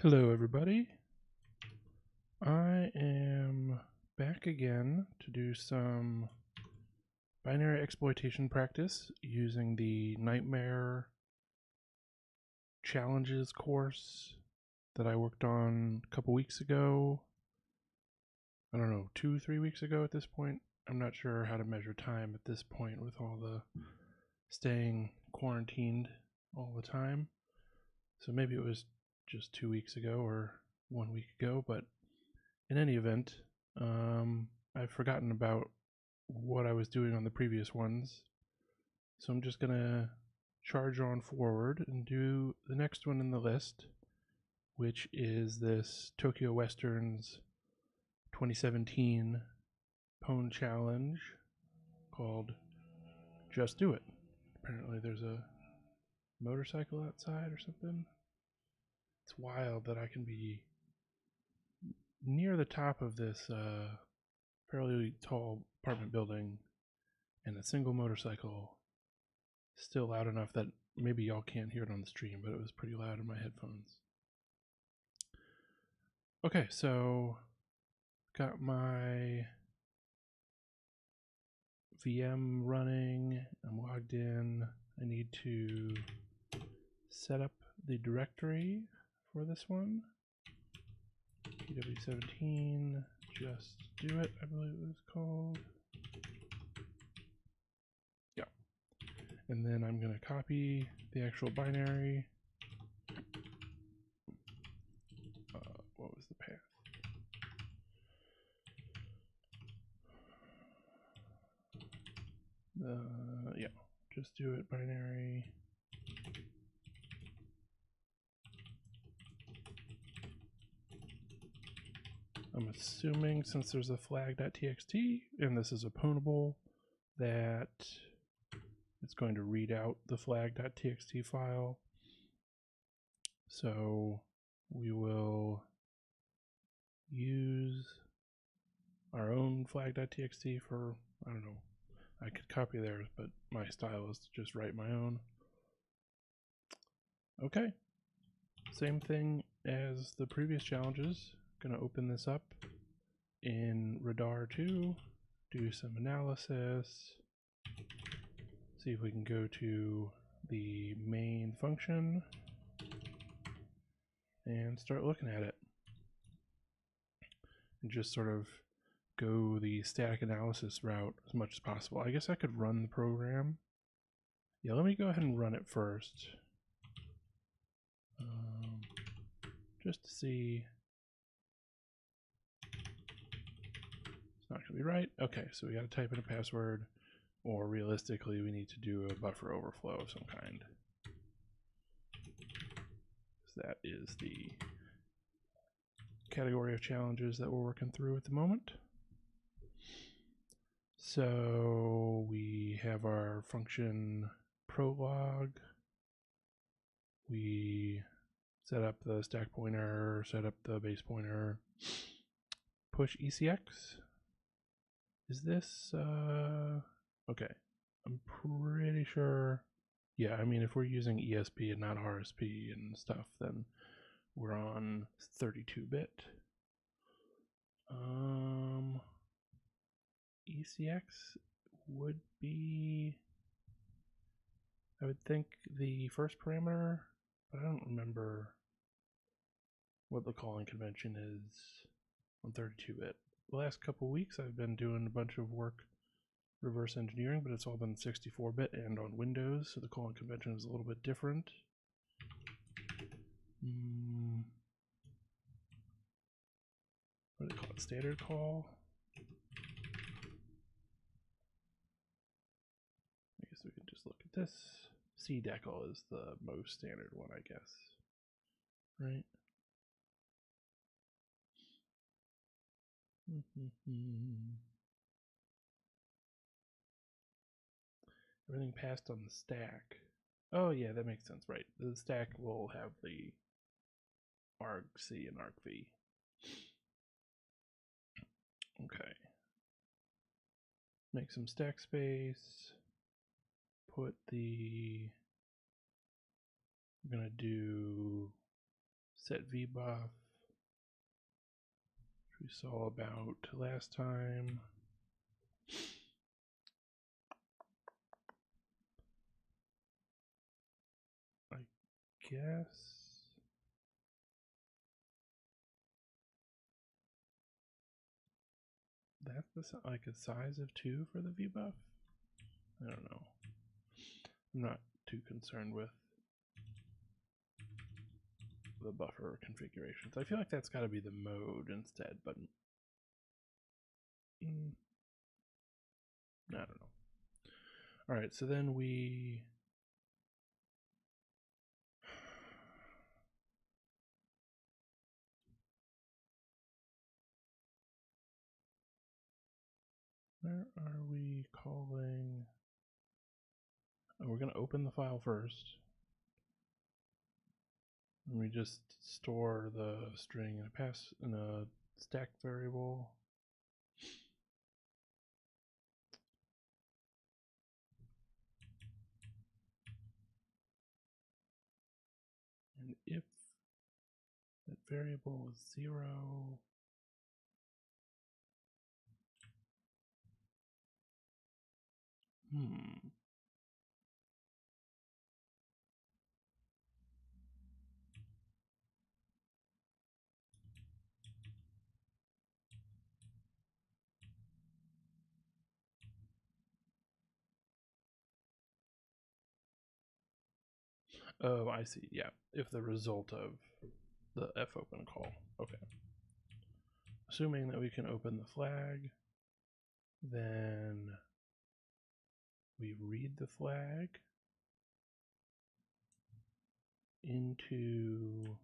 Hello everybody, I am back again to do some binary exploitation practice using the Nightmare Challenges course that I worked on a couple weeks ago. I don't know, 2-3 weeks ago at this point. I'm not sure how to measure time at this point with all the staying quarantined all the time. So maybe it was just 2 weeks ago or 1 week ago, but in any event, I've forgotten about what I was doing on the previous ones, so I'm just gonna charge on forward and do the next one in the list, which is this Tokyo Westerns 2017 Pwn challenge called Just Do It. Apparently there's a motorcycle outside or something. It's wild that I can be near the top of this fairly tall apartment building and a single motorcycle still loud enough that maybe y'all can't hear it on the stream, but it was pretty loud in my headphones. Okay, so got my VM running, I'm logged in. I need to set up the directory for this one. PW17, just do it, I believe it was called. Yeah. And then I'm going to copy the actual binary. What was the path? Yeah, just do it binary. I'm assuming since there's a flag.txt and this is a pwnable that it's going to read out the flag.txt file. So we will use our own flag.txt for, I don't know, I could copy theirs, but my style is to just write my own. Okay, same thing as the previous challenges. Gonna open this up in Radar 2, do some analysis, see if we can go to the main function and start looking at it. And just sort of go the static analysis route as much as possible. I guess I could run the program. Yeah, let me go ahead and run it first. Just to see. It's not going to be right. Okay, so we got to type in a password. or realistically we need to do a buffer overflow of some kind. That is the category of challenges that we're working through at the moment. So we have our function Prologue. We set up the stack pointer, set up the base pointer, push ECX. Is this, okay. I'm pretty sure, yeah, I mean, if we're using ESP and not RSP and stuff, then we're on 32-bit. ECX would be, I would think, the first parameter, but I don't remember what the calling convention is on 32-bit. The last couple weeks I've been doing a bunch of work reverse engineering, but it's all been 64-bit and on Windows, so the calling convention is a little bit different. What do they call it? Standard call? I guess we can just look at this. cdecl is the most standard one, I guess. Right? Everything passed on the stack. Oh yeah, that makes sense, right. The stack will have the argc and argv. Okay. Make some stack space. Put the, we're gonna do set vbuff, which we saw about last time. I guess that's the, like a size of 2 for the vbuff. I don't know. I'm not too concerned with the buffer configurations. I feel like that's got to be the mode instead, but I don't know. All right, so then we where are we calling? Oh, we're going to open the file first. And we just store the string in a in a stack variable. And if that variable is 0, oh, I see. Yeah, if the result of the fopen call. Okay. Assuming that we can open the flag, then we read the flag into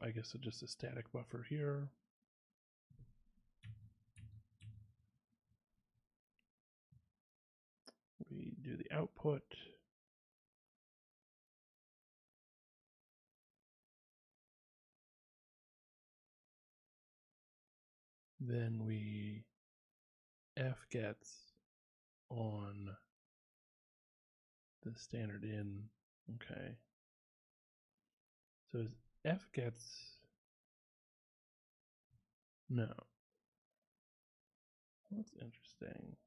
I guess just a static buffer here. We do the output. Then we fgets on the standard in. Okay. So is fgets? No. That's interesting.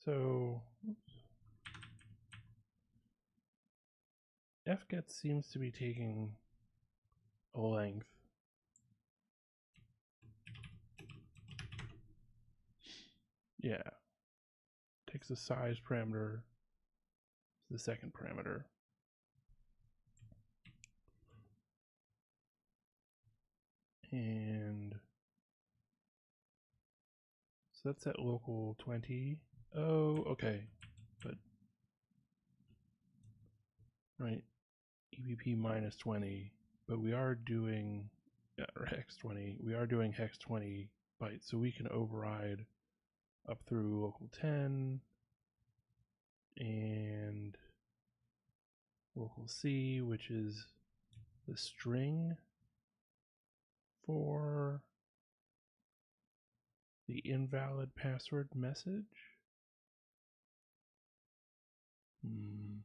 So fgets seems to be taking a length. Yeah. Takes the size parameter, the second parameter. And so that's at local 20. Oh, okay. But, right, EBP minus 20. But we are doing, or hex 20. We are doing hex 20 bytes. So we can override up through local 10 and local C, which is the string for the invalid password message. And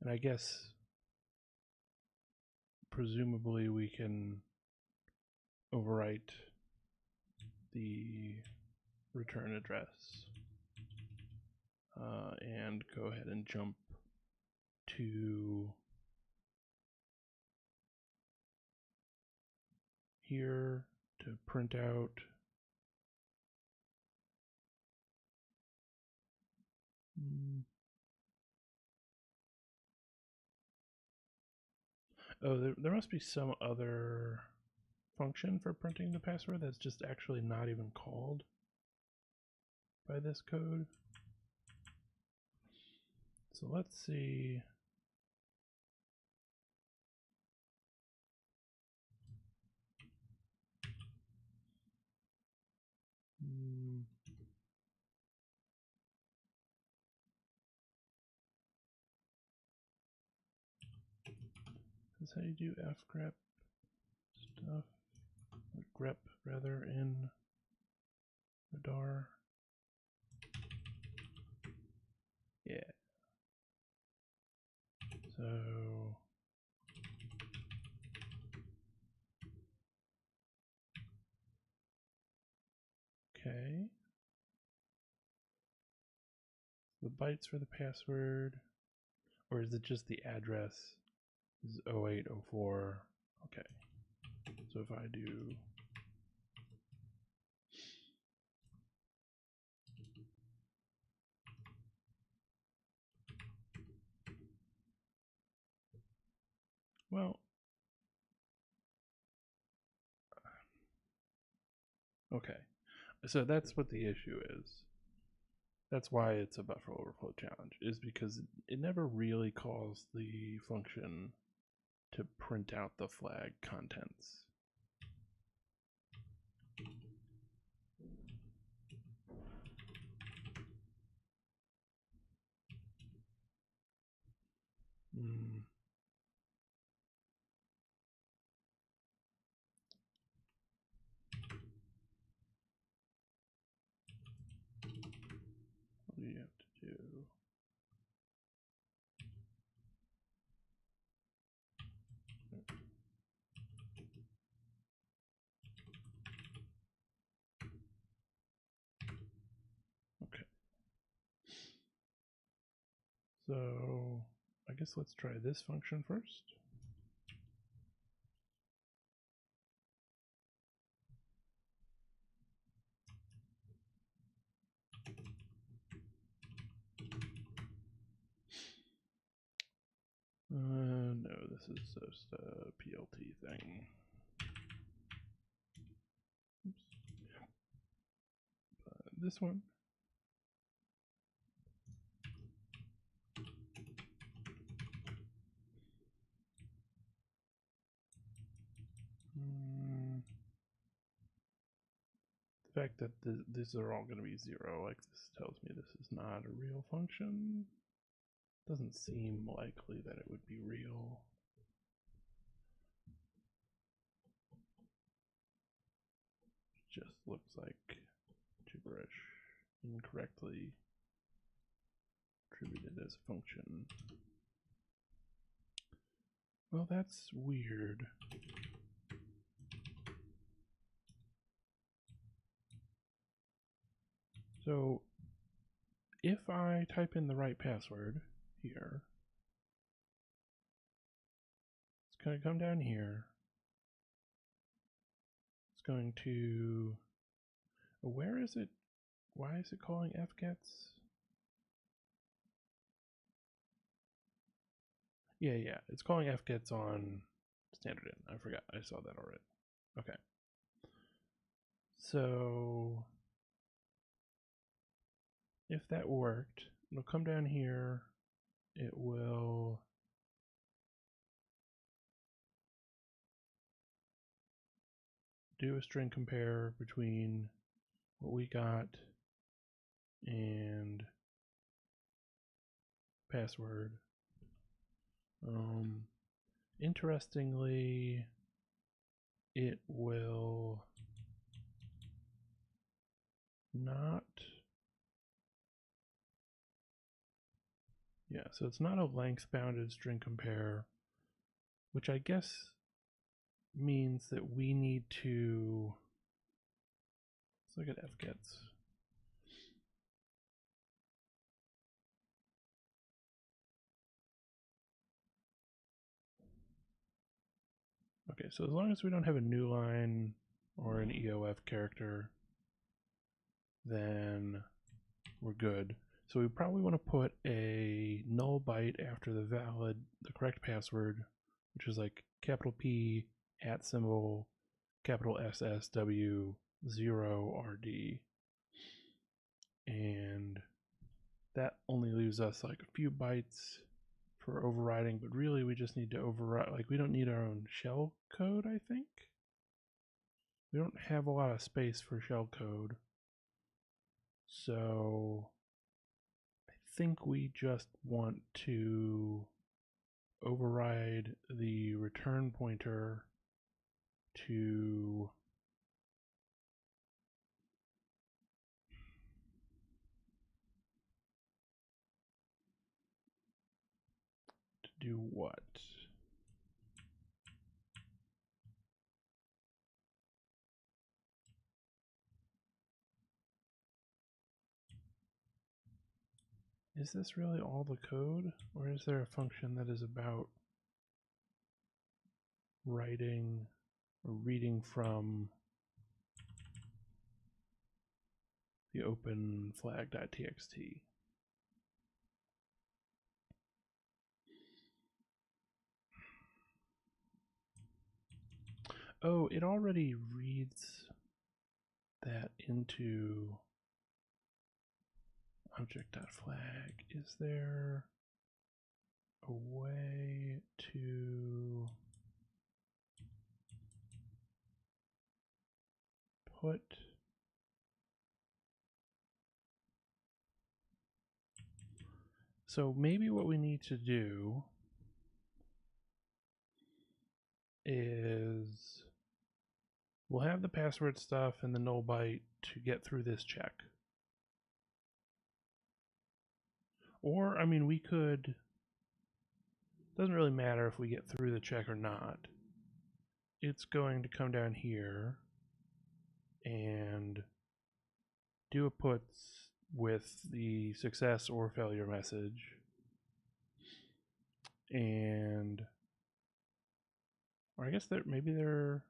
I guess presumably we can overwrite the return address and go ahead and jump to here to print out oh, there must be some other function for printing the password that's just actually not even called by this code. So let's see. That's how you do fgrep stuff, or grep rather, in radar. Yeah. So okay. The bytes for the password, or is it just the address? This is 0804. Okay. So if I do well, okay. So that's what the issue is. That's why it's a buffer overflow challenge, is because it never really calls the function to print out the flag contents. What do you have to do? Okay. So I guess let's try this function first. No, this is just a PLT thing. Oops. This one. The fact that these are all going to be 0, like this tells me this is not a real function. Doesn't seem likely that it would be real. It just looks like gibberish, incorrectly attributed as a function. Well, that's weird. So if I type in the right password here. It's going to come down here. It's going to, where is it? Why is it calling fgets? Yeah, it's calling fgets on standard in. I forgot, I saw that already. Okay. So if that worked, it'll come down here, it will do a string compare between what we got and password. Interestingly, it will not, yeah, so it's not a length bounded string compare, which I guess means that we need to, let's look at fgets. Okay, so as long as we don't have a new line or an EOF character, then we're good. So we probably want to put a null byte after the correct password, which is like capital P @ capital SSW 0RD. And that only leaves us like a few bytes for overriding, but really we just need to override, like we don't need our own shell code, I think. We don't have a lot of space for shell code. So I think we just want to override the return pointer to do what? Is this really all the code, or is there a function that is about writing or reading from the open flag.txt? Oh, it already reads that into object.flag. Is there a way to put so maybe what we need to do is we'll have the password stuff and the null byte to get through this check. Or, I mean, we could, doesn't really matter if we get through the check or not. It's going to come down here and do a puts with the success or failure message. And, or I guess that maybe they're,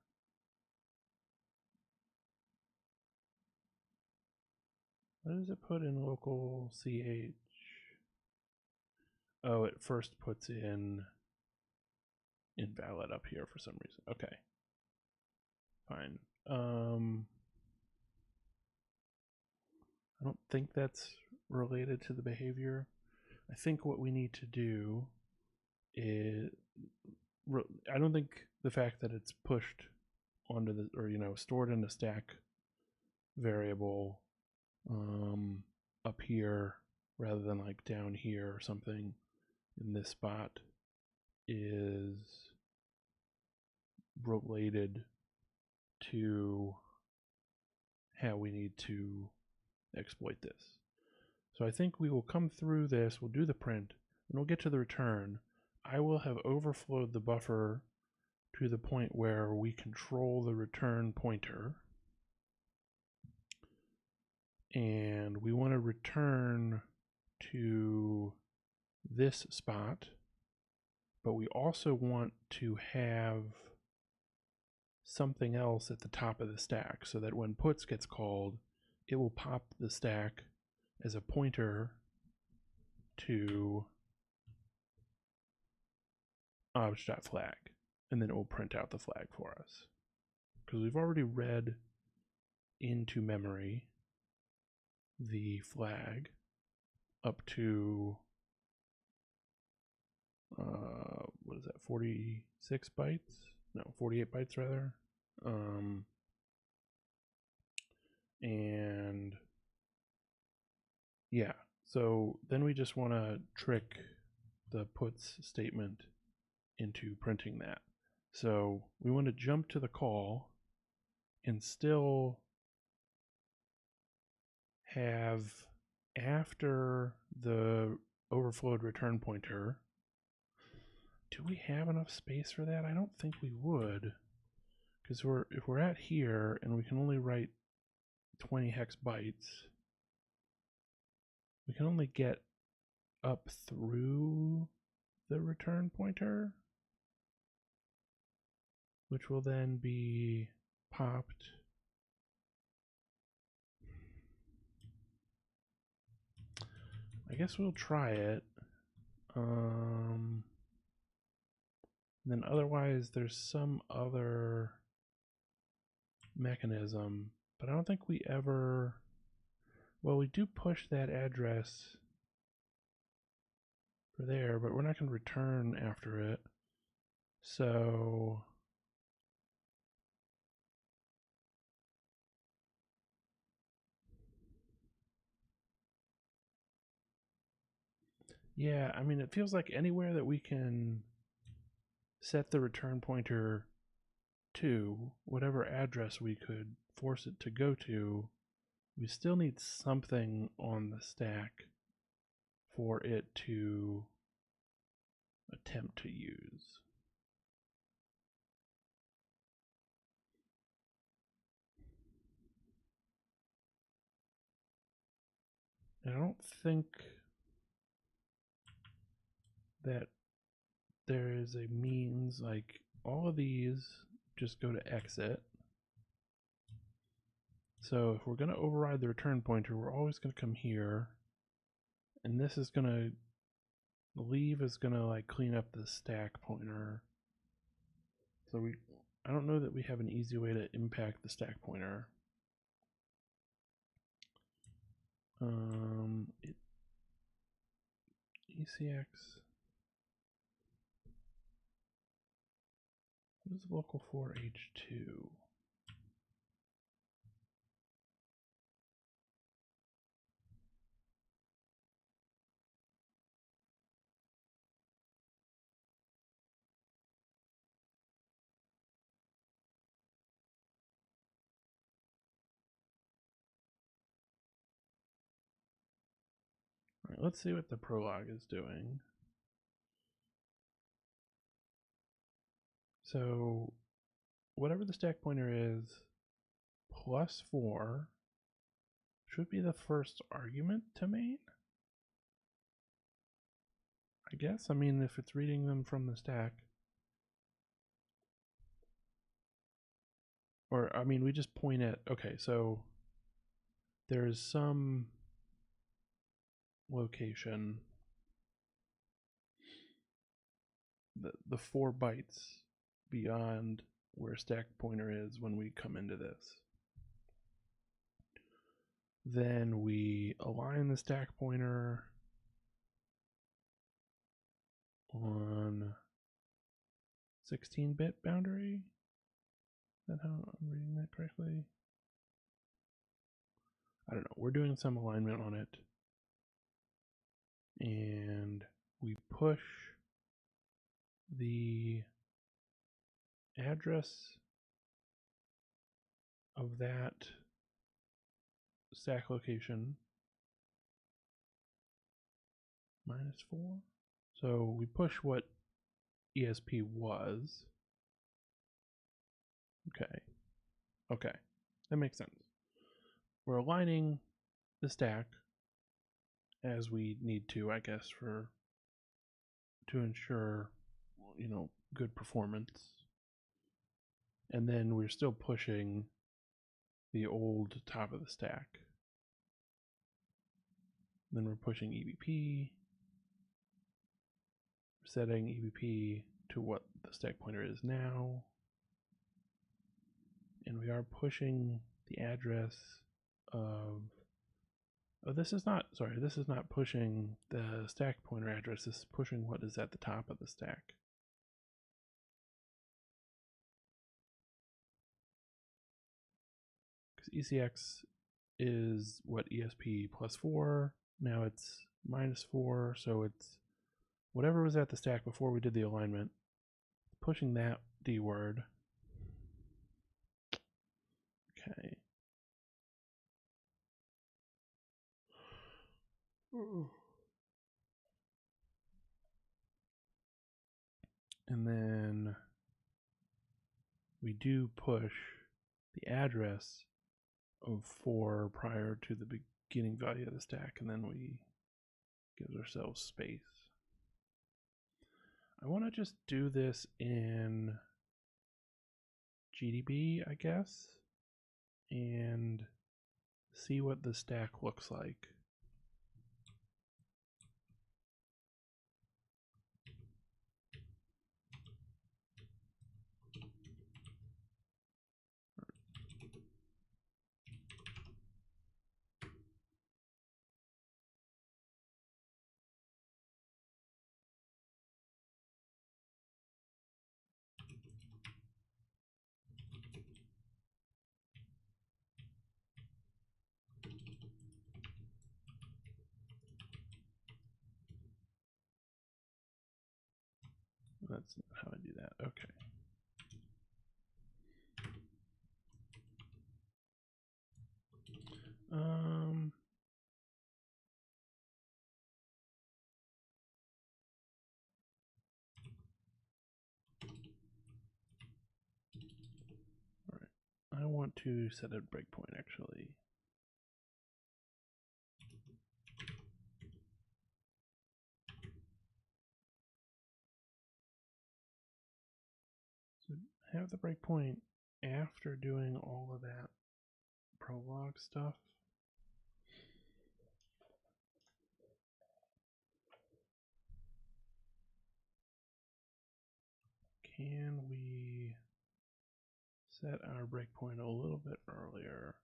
what does it put in local ch? Oh, it first puts in invalid up here for some reason. Okay, fine. I don't think that's related to the behavior. I think what we need to do is, I don't think the fact that it's pushed onto the, or stored in a stack variable up here rather than like down here or something in this spot is related to how we need to exploit this. So I think we will come through this, we'll do the print, and we'll get to the return. I will have overflowed the buffer to the point where we control the return pointer. And we want to return to this spot, but we also want to have something else at the top of the stack so that when puts gets called, it will pop the stack as a pointer to obj.flag, and then it will print out the flag for us. Because we've already read into memory the flag up to what is that, 46 bytes? No, 48 bytes rather. And yeah, so then we just want to trick the puts statement into printing that. So we want to jump to the call and still have, after the overflowed return pointer, do we have enough space for that? I don't think we would, because if we're at here and we can only write 20 hex bytes, we can only get up through the return pointer, which will then be popped. I guess we'll try it. Then otherwise there's some other mechanism, but I don't think we ever, well, we do push that address for there, but we're not going to return after it. So yeah, I mean, it feels like anywhere that we can set the return pointer to, whatever address we could force it to go to, we still need something on the stack for it to attempt to use. And I don't think that there is a means, like all of these just go to exit. So if we're going to override the return pointer, we're always going to come here, and this is going to, leave is going to like clean up the stack pointer. So I don't know that we have an easy way to impact the stack pointer. ECX. What is local 4H2? All right, let's see what the Prologue is doing. So whatever the stack pointer is, plus 4 should be the first argument to main, I guess. I mean, if it's reading them from the stack. Or, I mean, we just point at, okay, so there's some location, the 4 bytes beyond where stack pointer is when we come into this. Then we align the stack pointer on 16-bit boundary. Is that how I'm reading that correctly? I don't know. We're doing some alignment on it. And we push the address of that stack location -4. So we push what ESP was. Okay, that makes sense. We're aligning the stack as we need to, I guess, for to ensure, good performance. And then we're still pushing the old top of the stack. Then we're pushing EBP, setting EBP to what the stack pointer is now. And we are pushing the address of, this is not pushing the stack pointer address, this is pushing what is at the top of the stack. Because ECX is what, ESP +4, now it's -4, so it's whatever was at the stack before we did the alignment, pushing that D word. Okay. And then we do push the address of 4 prior to the beginning value of the stack, and then we give ourselves space. I want to just do this in GDB, I guess, and see what the stack looks like. That's not how I do that. Okay. All right. I want to set a breakpoint actually. So have the breakpoint after doing all of that prologue stuff. Can we set our breakpoint a little bit earlier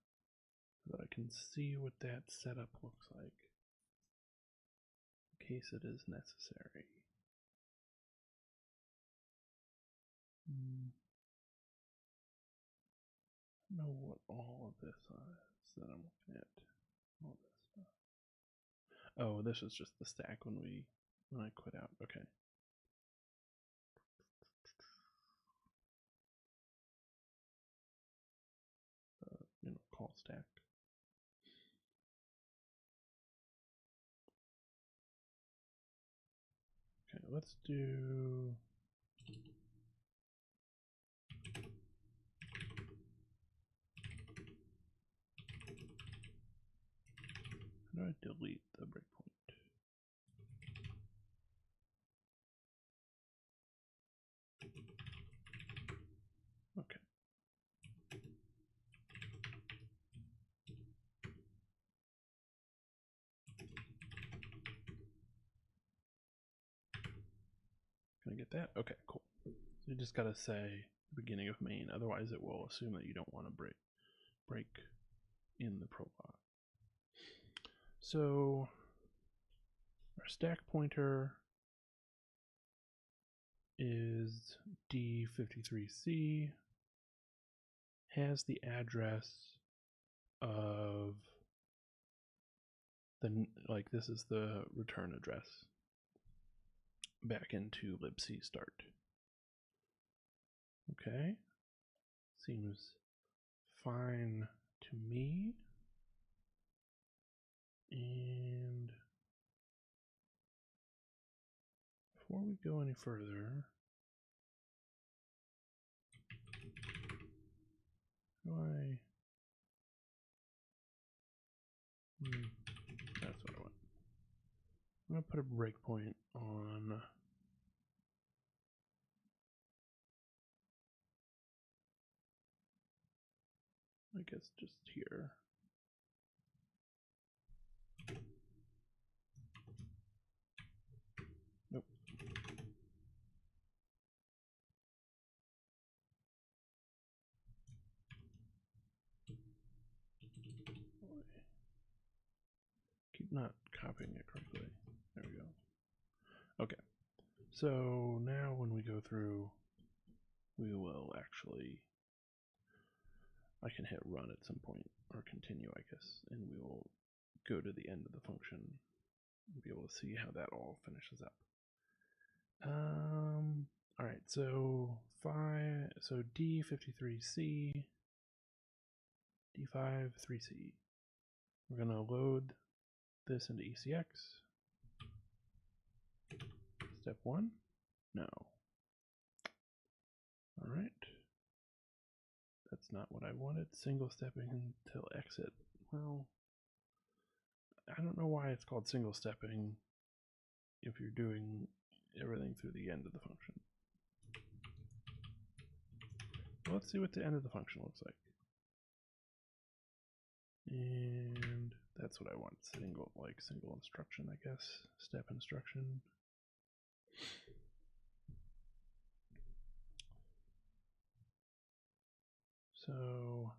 so that I can see what that setup looks like in case it is necessary? I don't know what all of this is that I'm looking at. All this stuff. Oh, this is just the stack when I quit out. Okay. Call stack. Okay, let's do. How do I delete the breakpoint? Okay. Can I get that? Okay, cool. So you just gotta say beginning of main, otherwise it will assume that you don't want to break in the prologue. So our stack pointer is D53C, has the address of this is the return address back into libc start. Okay, seems fine to me. And before we go any further, that's what I want. I'm going to put a breakpoint on I guess just here. Nope. Keep not copying it correctly. There we go. Okay. So now when we go through, we will actually, I can hit run at some point, or continue, I guess, and we will go to the end of the function and be able to see how that all finishes up. All right, so D53C, D5, 3C. We're gonna load this into ECX. Step 1, no. All right, that's not what I wanted. Single stepping until exit. Well, I don't know why it's called single stepping if you're doing everything through the end of the function. Well, let's see what the end of the function looks like. And that's what I want. Single instruction, I guess. Step instruction. So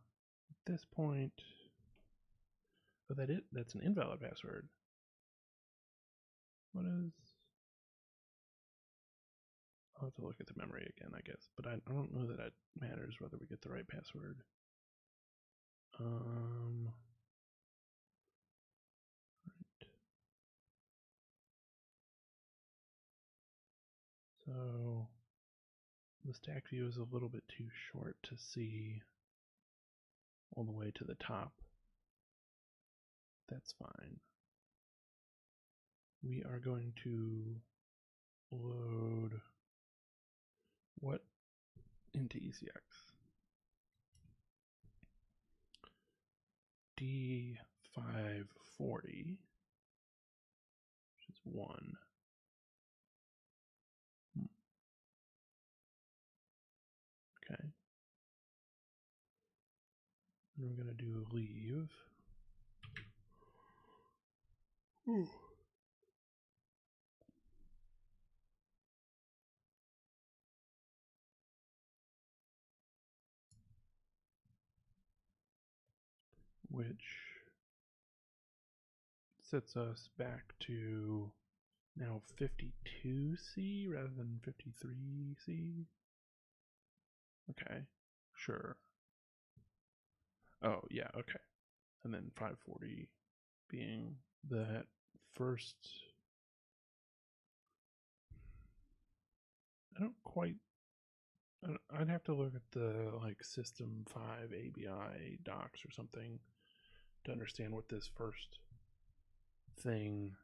at this point, oh, that's an invalid password. What is? I'll have to look at the memory again, I guess. But I don't know that it matters whether we get the right password. Right. So the stack view is a little bit too short to see all the way to the top. That's fine. We are going to load what into ECX? D540, which is 1. Okay. And we're going to do leave. Which sets us back to now 52C rather than 53C. Okay, sure. Oh, yeah, okay. And then 540 being that first. I don't quite. I'd have to look at the like System 5 ABI docs or something to understand what this first thing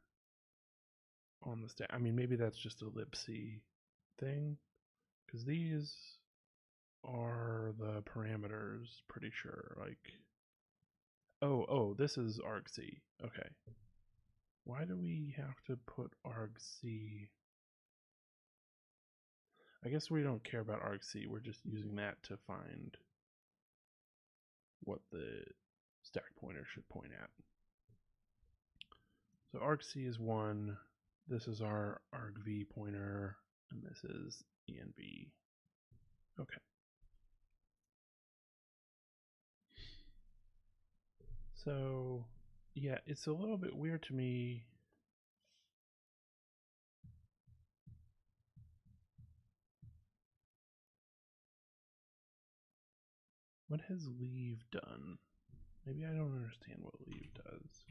on the stack. I mean, maybe that's just a libc thing, because these are the parameters, pretty sure. Like, oh, this is argc. Okay. Why do we have to put argc? I guess we don't care about argc. We're just using that to find what the stack pointer should point at. So argc is 1. This is our argv pointer, and this is env. Okay. So yeah, it's a little bit weird to me. What has leave done? Maybe I don't understand what leave does.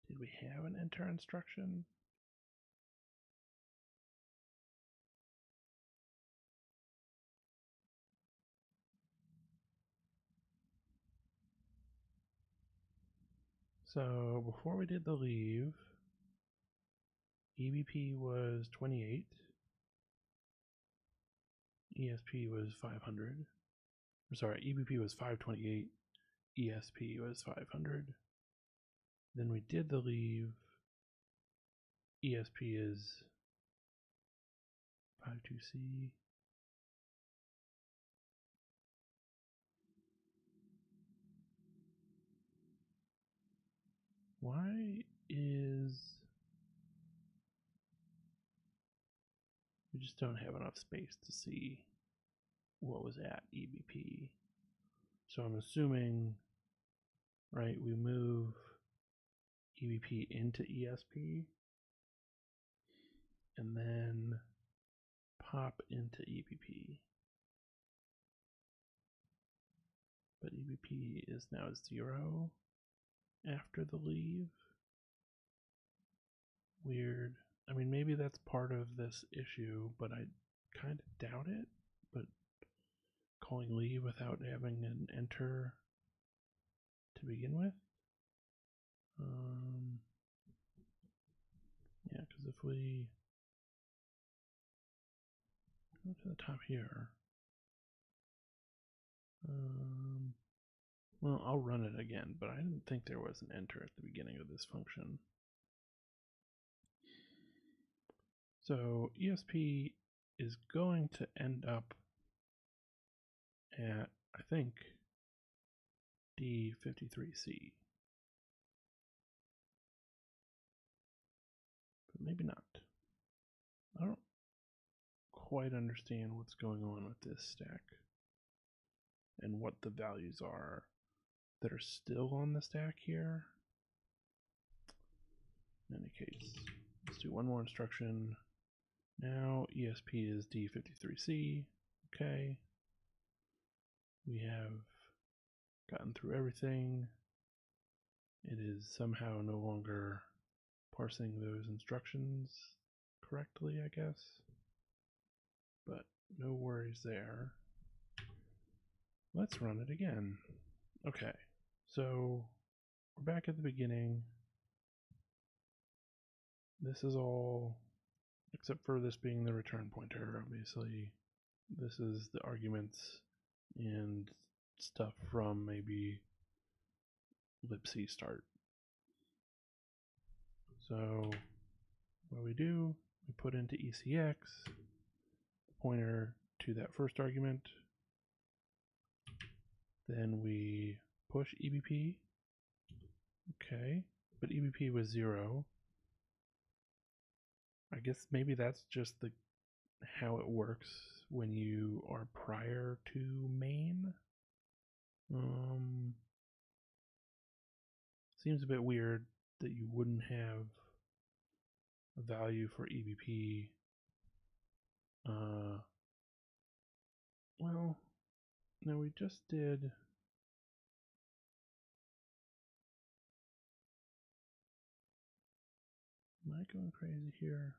Did we have an enter instruction? So before we did the leave, EBP was 28, ESP was 500. Sorry, EBP was 528, ESP was 500. Then we did the leave, ESP is 52C. Why is... We just don't have enough space to see what was at EBP. So I'm assuming, right, we move EBP into ESP and then pop into EBP. But EBP is now 0 after the leave. Weird. I mean, maybe that's part of this issue, but I kind of doubt it. But calling leave without having an enter to begin with? Yeah, because if we go to the top here, well, I'll run it again, but I didn't think there was an enter at the beginning of this function. So ESP is going to end up at, I think, D53C. But maybe not. I don't quite understand what's going on with this stack and what the values are that are still on the stack here. In any case, let's do one more instruction. Now ESP is D53C. Okay. We have gotten through everything. It is somehow no longer parsing those instructions correctly, I guess. But no worries there. Let's run it again. Okay, so we're back at the beginning. This is all, except for this being the return pointer, obviously. This is the arguments and stuff from maybe libc start. So what we do, we put into ECX the pointer to that first argument. Then we push EBP. Okay, but EBP was 0. I guess maybe that's just the how it works when you are prior to main. Seems a bit weird that you wouldn't have a value for EBP. Well, no, we just did. Am I going crazy here?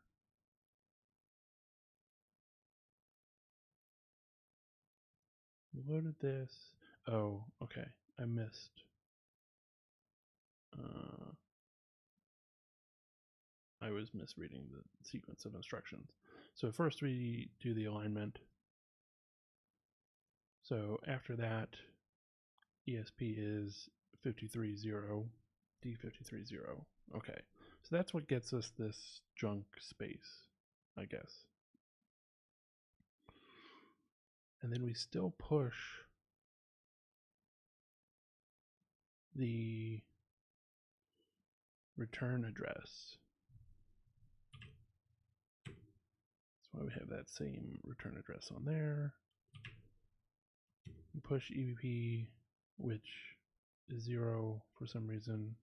Loaded this. Oh, okay. I missed. I was misreading the sequence of instructions. So first we do the alignment. So after that, ESP is 53.0, D53.0. Okay, so that's what gets us this junk space, I guess. And then we still push the return address. That's why we have that same return address on there. We push EBP, which is 0 for some reason.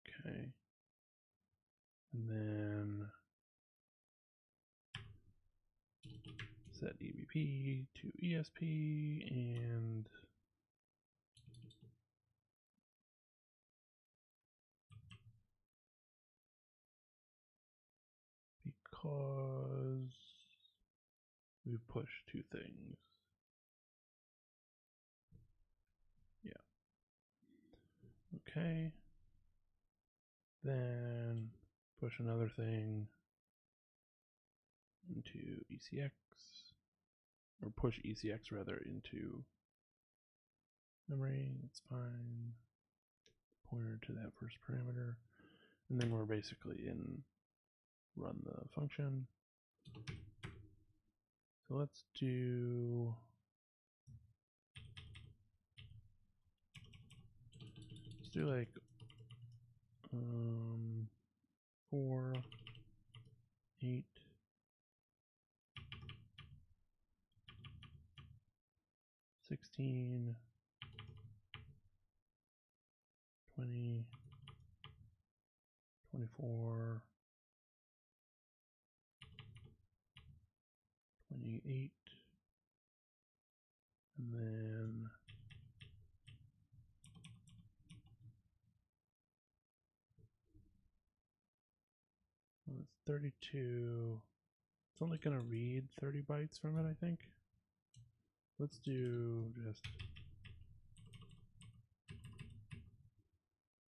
Okay. And then set EBP to ESP and because we've pushed 2 things. Yeah. Okay. Then push another thing into ECX, or push ECX rather into memory. That's fine. Pointer to that first parameter. And then we're basically in run the function. So let's do like 4, 8, 16, 20, 24, 28, and then it's 32. It's only going to read 30 bytes from it, I think. Let's do just...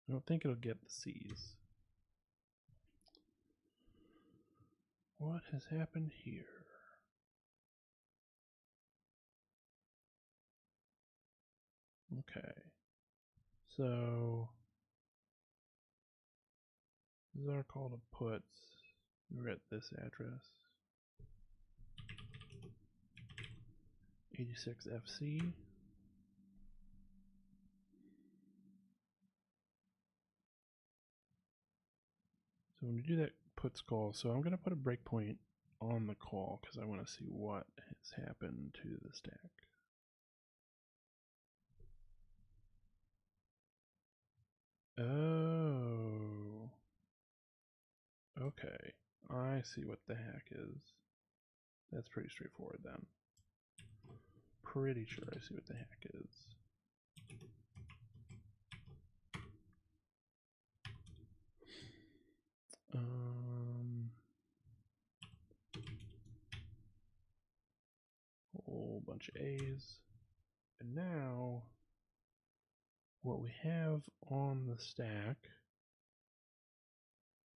I don't think it'll get the C's. What has happened here? Okay. So this is our call to puts. We're at this address. 86 FC. So when we do that puts call, so I'm going to put a breakpoint on the call because I want to see what has happened to the stack. Oh. Okay. I see what the heck is. That's pretty straightforward then. Pretty sure I see what the heck is. Whole bunch of A's. And now what we have on the stack,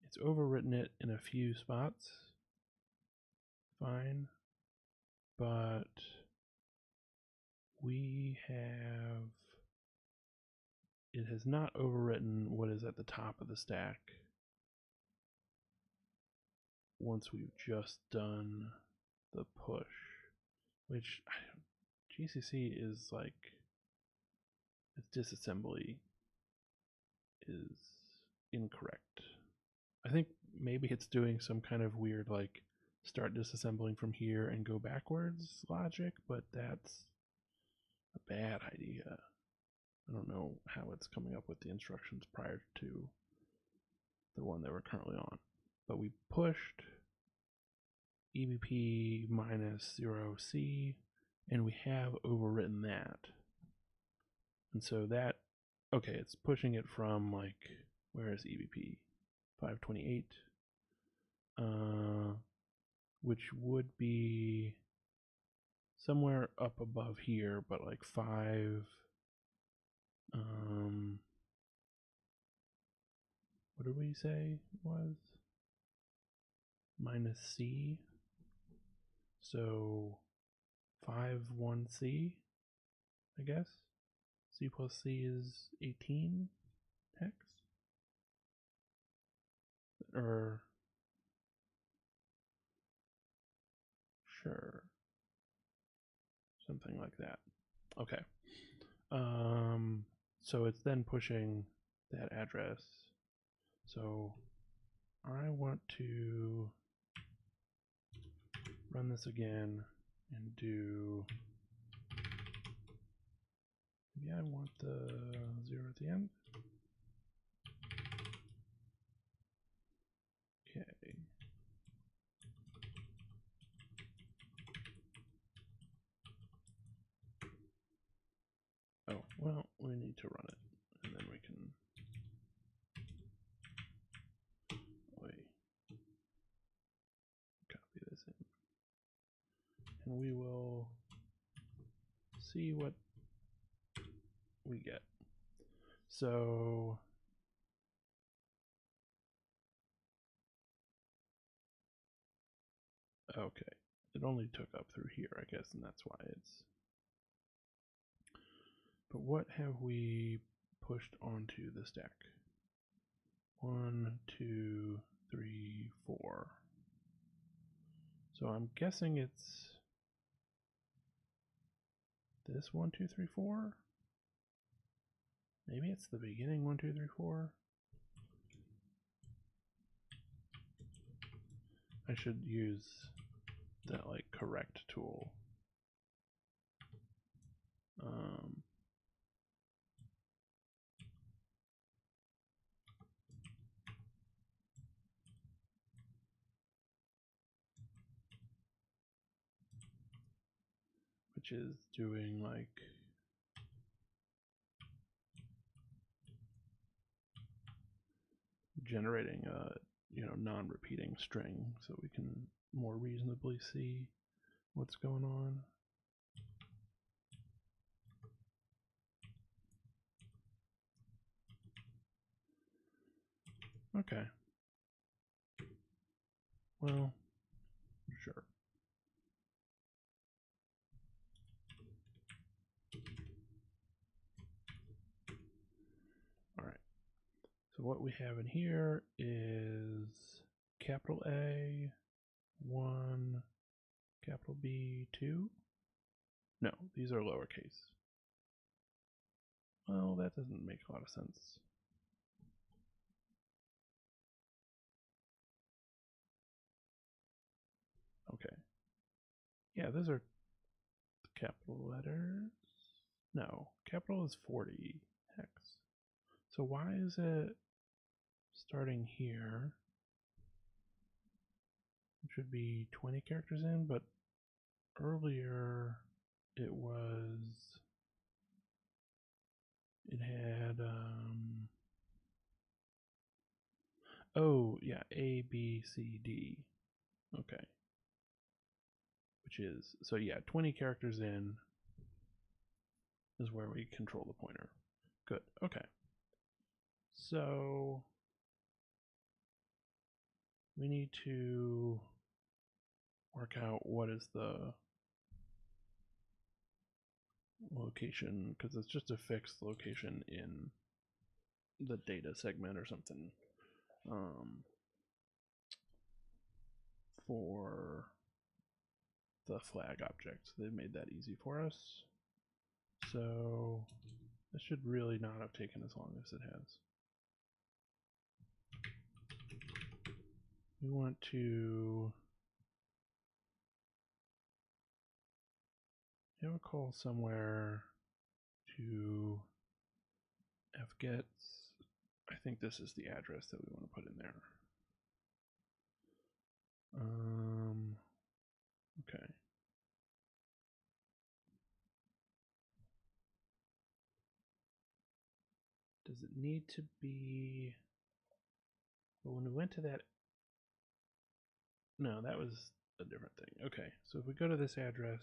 it's overwritten it in a few spots. Fine. But we have, it has not overwritten what is at the top of the stack once we've just done the push, which GCC is like, its disassembly is incorrect. I think maybe it's doing some kind of weird like start disassembling from here and go backwards logic, but that's a bad idea. I don't know how it's coming up with the instructions prior to the one that we're currently on. But we pushed EBP minus 0C, and we have overwritten that. And so that, okay, it's pushing it from like, where is EBP? 528, which would be somewhere up above here, but like 5, what did we say it was? Minus C. So 5-1C, I guess. C plus C is 18 hex? Or, sure. Something like that. Okay. So it's then pushing that address. So I want to run this again and do, maybe I want the 0 at the end. Okay. Oh, well, we need to run it, and then we can, copy this in, and we will see what we get. So okay, it only took up through here, I guess, and that's why it's, but what have we pushed onto the stack? 1, So I'm guessing it's this 1, 2, 3, 4. Maybe it's the beginning 1, 2, 3, 4. I should use that like correct tool. Which is doing like generating a non-repeating string so we can more reasonably see what's going on. Okay. Well, sure. All right. So what we have in here is capital A, 1, capital B, 2. No, these are lowercase. Well, that doesn't make a lot of sense. Okay. Yeah, those are capital letters. No, capital is 40 hex. So why is it starting here? It should be 20 characters in, but earlier it had oh yeah, A, B, C, D. Okay. Which is, so yeah, 20 characters in is where we control the pointer. Good, okay. So we need to work out what is the location, because it's just a fixed location in the data segment or something for the flag object. They've made that easy for us. So this should really not have taken as long as it has. We want to have a call somewhere to fgets. I think this is the address that we want to put in there. Okay. Does it need to be? Well, when we went to that, no, that was a different thing. Okay, so if we go to this address,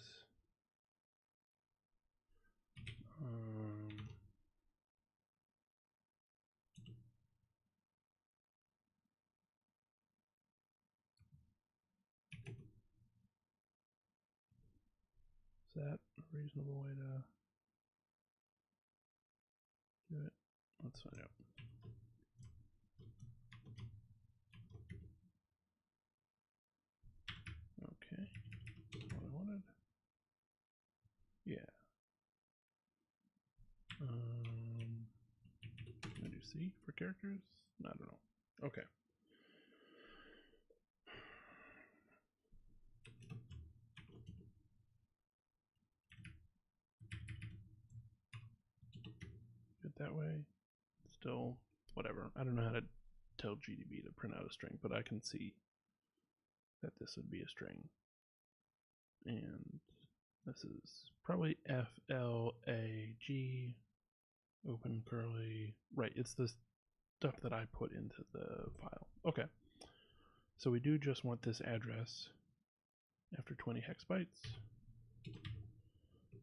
is that a reasonable way to do it? Let's find out. Okay, that's what I wanted. Yeah. Can I do C for characters? I don't know. Okay. Good that way. Still, whatever. I don't know how to tell GDB to print out a string, but I can see that this would be a string. And this is probably FLAG, open curly, right, it's the stuff that I put into the file. Okay, so we do just want this address after 20 hex bytes.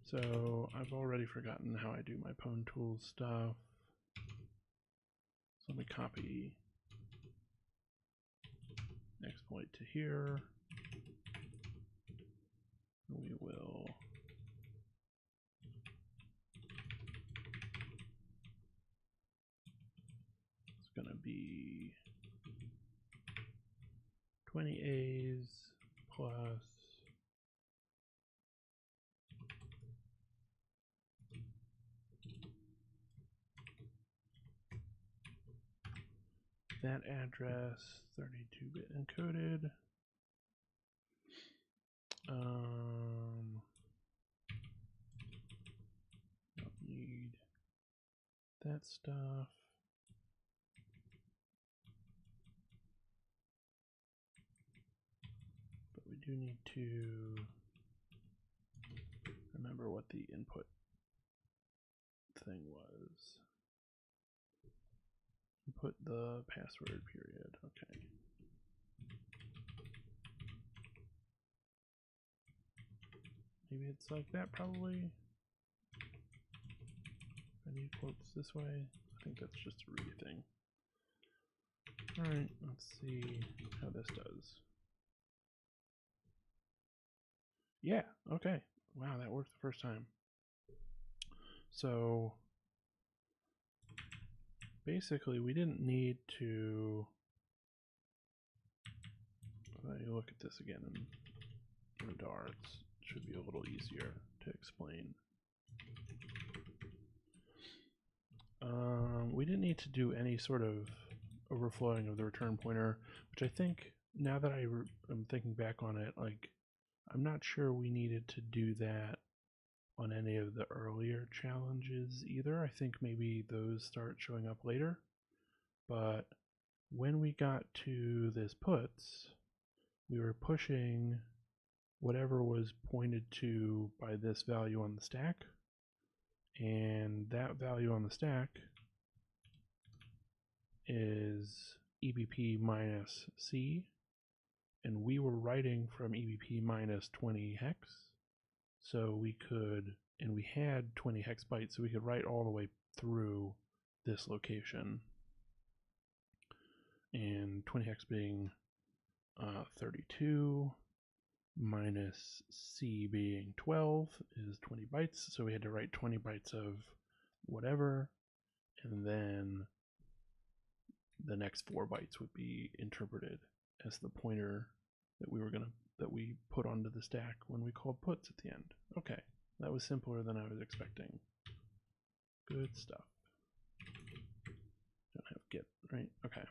So I've already forgotten how I do my pwn tools stuff. So let me copy exploit to here. We will it's gonna be 20 A's plus that address, 32-bit encoded. Don't need that stuff. But we do need to remember what the input thing was. Input the password period. Okay. Maybe it's like that, probably. I need quotes this way. I think that's just a read thing. Alright, let's see how this does. Yeah, okay. Wow, that worked the first time. So basically we didn't need to look at this again in radar. It should be a little easier to explain. We didn't need to do any sort of overflowing of the return pointer, which I think, now that I'm thinking back on it, like, I'm not sure we needed to do that on any of the earlier challenges either. I think maybe those start showing up later. But when we got to this puts, we were pushing whatever was pointed to by this value on the stack, and that value on the stack is EBP minus C, and we were writing from EBP minus 20 hex, so we could, and we had 20 hex bytes, so we could write all the way through this location, and 20 hex being 32 minus C being 12 is 20 bytes, so we had to write 20 bytes of whatever, and then the next 4 bytes would be interpreted as the pointer that we put onto the stack when we called puts at the end. Okay, that was simpler than I was expecting. Good stuff. Don't have get, right? Okay.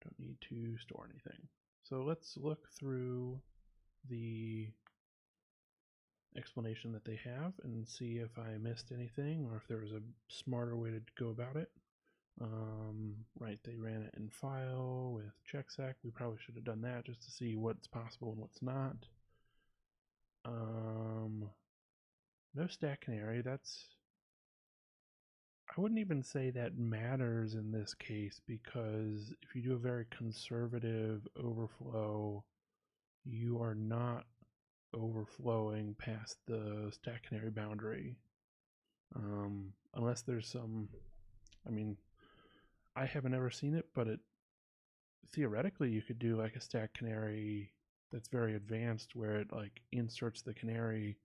Don't need to store anything. So let's look through the explanation that they have and see if I missed anything or if there was a smarter way to go about it. Right, they ran it in file with checksec. We probably should have done that just to see what's possible and what's not. No stack canary. I wouldn't even say that matters in this case, because if you do a very conservative overflow, you are not overflowing past the stack canary boundary. Unless there's some, I mean, I haven't ever seen it, but theoretically you could do like a stack canary that's very advanced where it like inserts the canary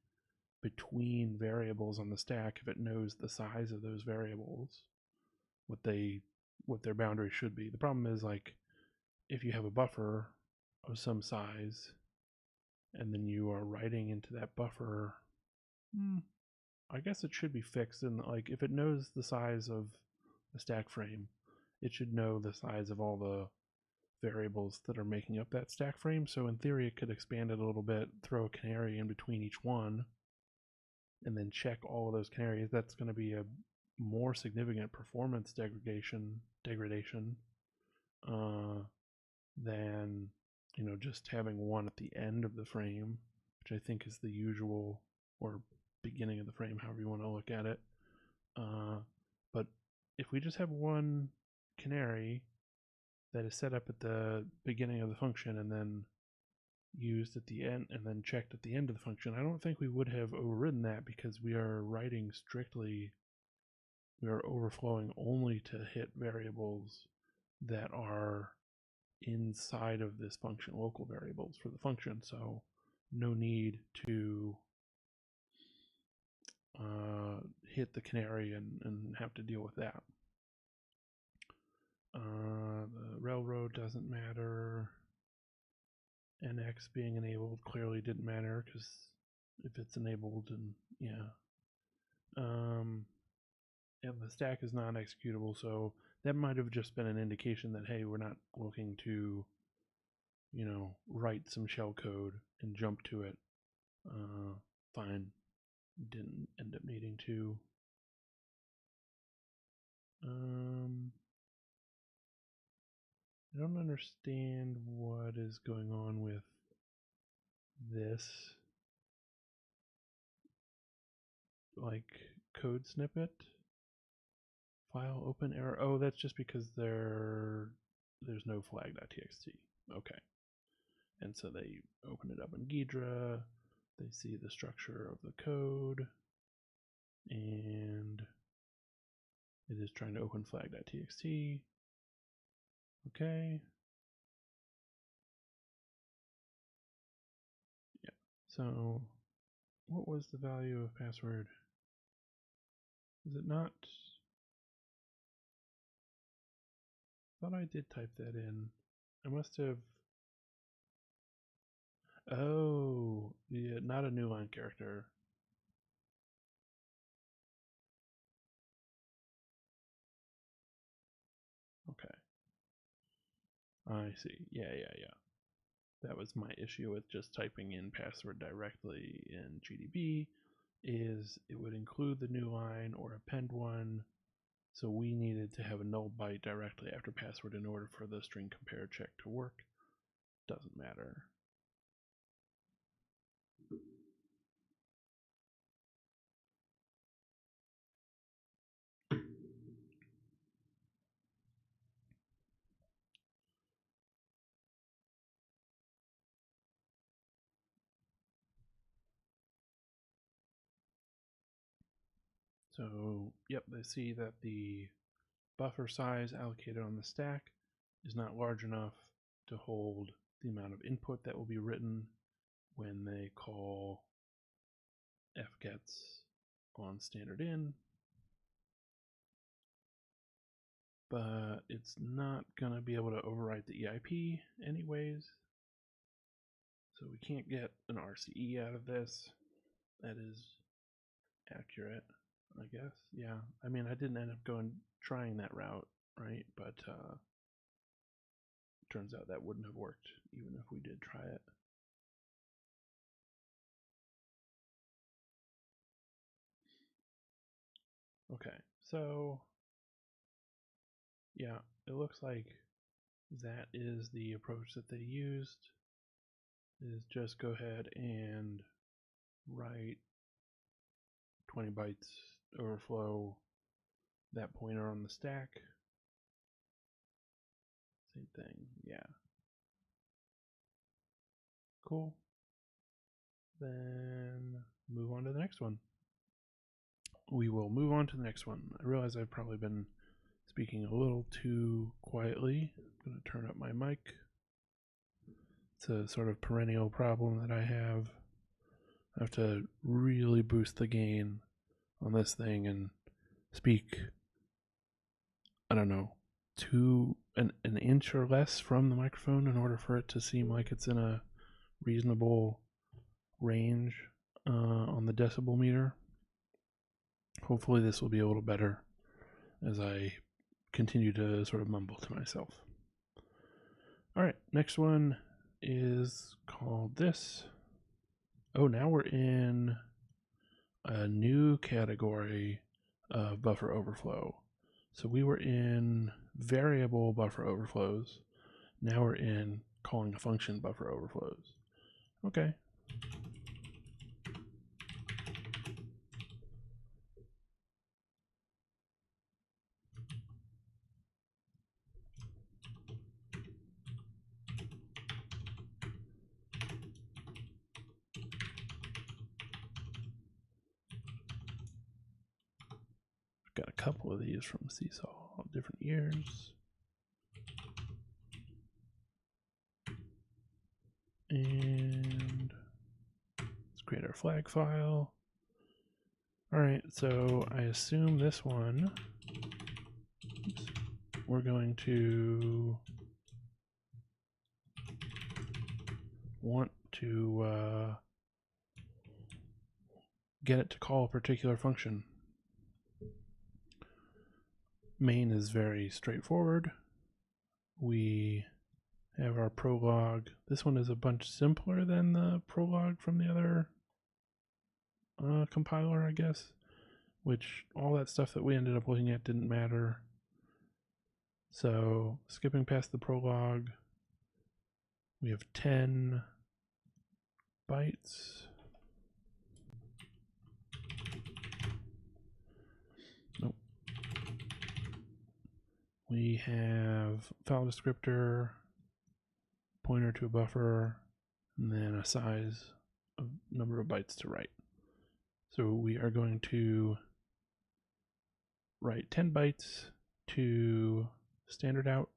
between variables on the stack if it knows the size of those variables, what their boundary should be. The problem is, like, if you have a buffer of some size and then you are writing into that buffer, I guess it should be fixed, and like if it knows the size of the stack frame, it should know the size of all the variables that are making up that stack frame. So in theory it could expand it a little bit, throw a canary in between each one, and then check all of those canaries. That's going to be a more significant performance degradation than, you know, just having one at the end of the frame, which I think is the usual, or beginning of the frame, however you want to look at it. But if we just have one canary that is set up at the beginning of the function and then used at the end and then checked at the end of the function, I don't think we would have overridden that, because we are writing strictly, we are overflowing only to hit variables that are inside of this function, local variables for the function, so no need to hit the canary and have to deal with that. The railroad doesn't matter. NX being enabled clearly didn't matter because if it's enabled, and yeah. And the stack is non-executable, so that might have just been an indication that, hey, we're not looking to, write some shell code and jump to it. Fine. Didn't end up needing to. I don't understand what is going on with this. Like, code snippet? File open error. Oh, that's just because there's no flag.txt. Okay. And so they open it up in Ghidra, they see the structure of the code, and it is trying to open flag.txt. Okay. Yeah. So what was the value of password? Is it not? I thought I did type that in. I must have. Oh, yeah, not a new line character. Okay. I see. Yeah. That was my issue with just typing in password directly in GDB, is it would include the new line or append one, so we needed to have a null byte directly after password in order for the string compare check to work. Doesn't matter. So, yep, they see that the buffer size allocated on the stack is not large enough to hold the amount of input that will be written when they call fgets on standard in, but it's not going to be able to overwrite the EIP anyways, so we can't get an RCE out of this. That is accurate, I guess. Yeah, I mean, I didn't end up trying that route, right? But turns out that wouldn't have worked even if we did try it. Okay, so yeah, it looks like that is the approach that they used, is just go ahead and write 20 bytes overflow that pointer on the stack. Same thing, yeah. Cool. Then move on to the next one. We will move on to the next one. I realize I've probably been speaking a little too quietly. I'm going to turn up my mic. It's a sort of perennial problem that I have. I have to really boost the gain on this thing and speak, I don't know, an inch or less from the microphone in order for it to seem like it's in a reasonable range on the decibel meter. Hopefully this will be a little better as I continue to sort of mumble to myself. Alright, next one is called this. Oh, now we're in a new category of buffer overflow. So we were in variable buffer overflows. Now we're in calling a function buffer overflows. Okay. Got a couple of these from Seesaw, different years. And let's create our flag file. Alright, so I assume this one, we're going to want to get it to call a particular function. Main is very straightforward. We have our Prologue. This one is a bunch simpler than the Prologue from the other compiler, I guess, which all that stuff that we ended up looking at didn't matter. So skipping past the Prologue, we have 10 bytes. Nope. We have file descriptor, pointer to a buffer, and then a size of number of bytes to write. So we are going to write 10 bytes to standard out,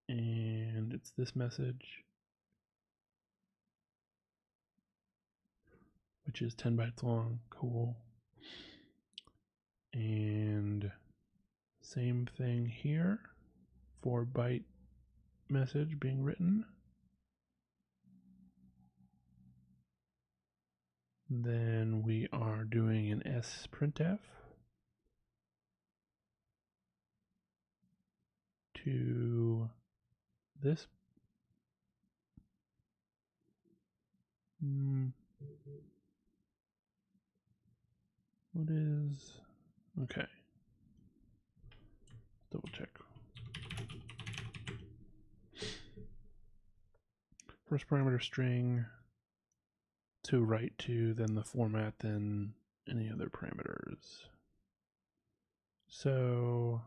and it's this message, which is 10 bytes long. Cool. And same thing here, 4-byte message being written. Then we are doing an sprintf to this. What is, okay, double check. First parameter string to write to, then the format, then any other parameters. So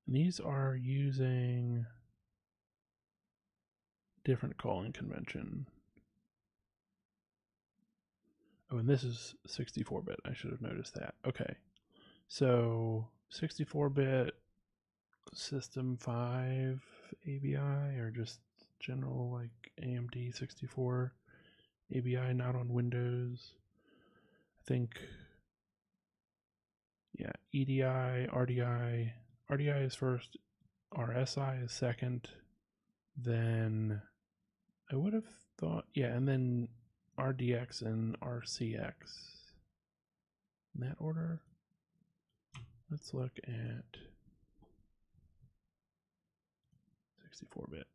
these are using different calling convention. Oh, and this is 64-bit. I should have noticed that. Okay. So 64-bit System 5 ABI, or just general like AMD 64 ABI, not on Windows. I think, yeah, EDI, RDI. RDI is first, RSI is second, then I would have thought, yeah, and then RDX and RCX. In that order. Let's look at 64-bit.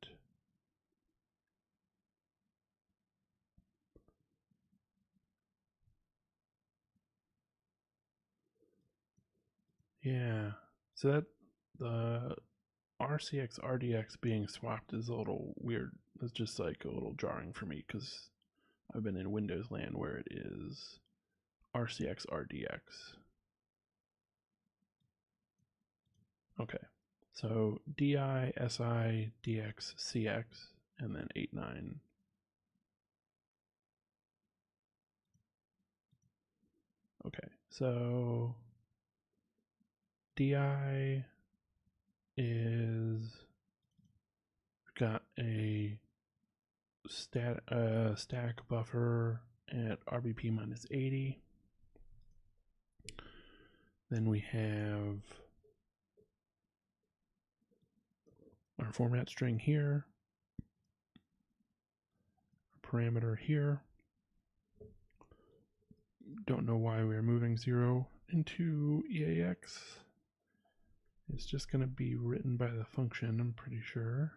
Yeah, so that the RCX RDX being swapped is a little weird. It's just like a little jarring for me because I've been in Windows land where it is RCX RDX. Okay, so DI, SI, DX, CX, and then 8.9. Okay, so DI is got a stack buffer at RBP minus 80. Then we have our format string here, our parameter here. Don't know why we're moving 0 into EAX. It's just going to be written by the function, I'm pretty sure.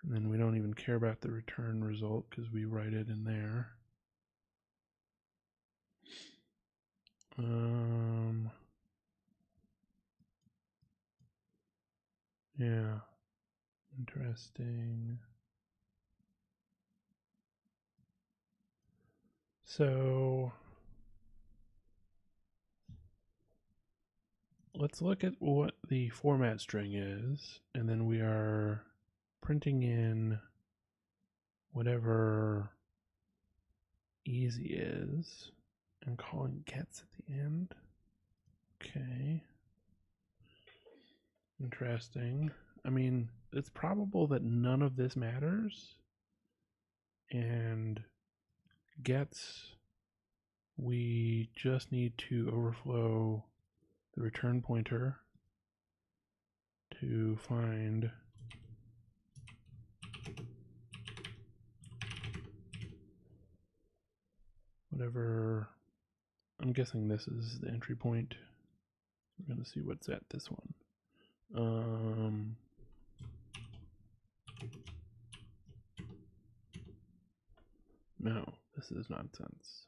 And then we don't even care about the return result because we write it in there. Yeah, interesting. So let's look at what the format string is, and then we are printing in whatever easy is and calling gets at the end. Okay. Interesting. I mean, it's probable that none of this matters. And gets, we just need to overflow the return pointer to find whatever. I'm guessing this is the entry point. We're going to see what's at this one. No, this is nonsense.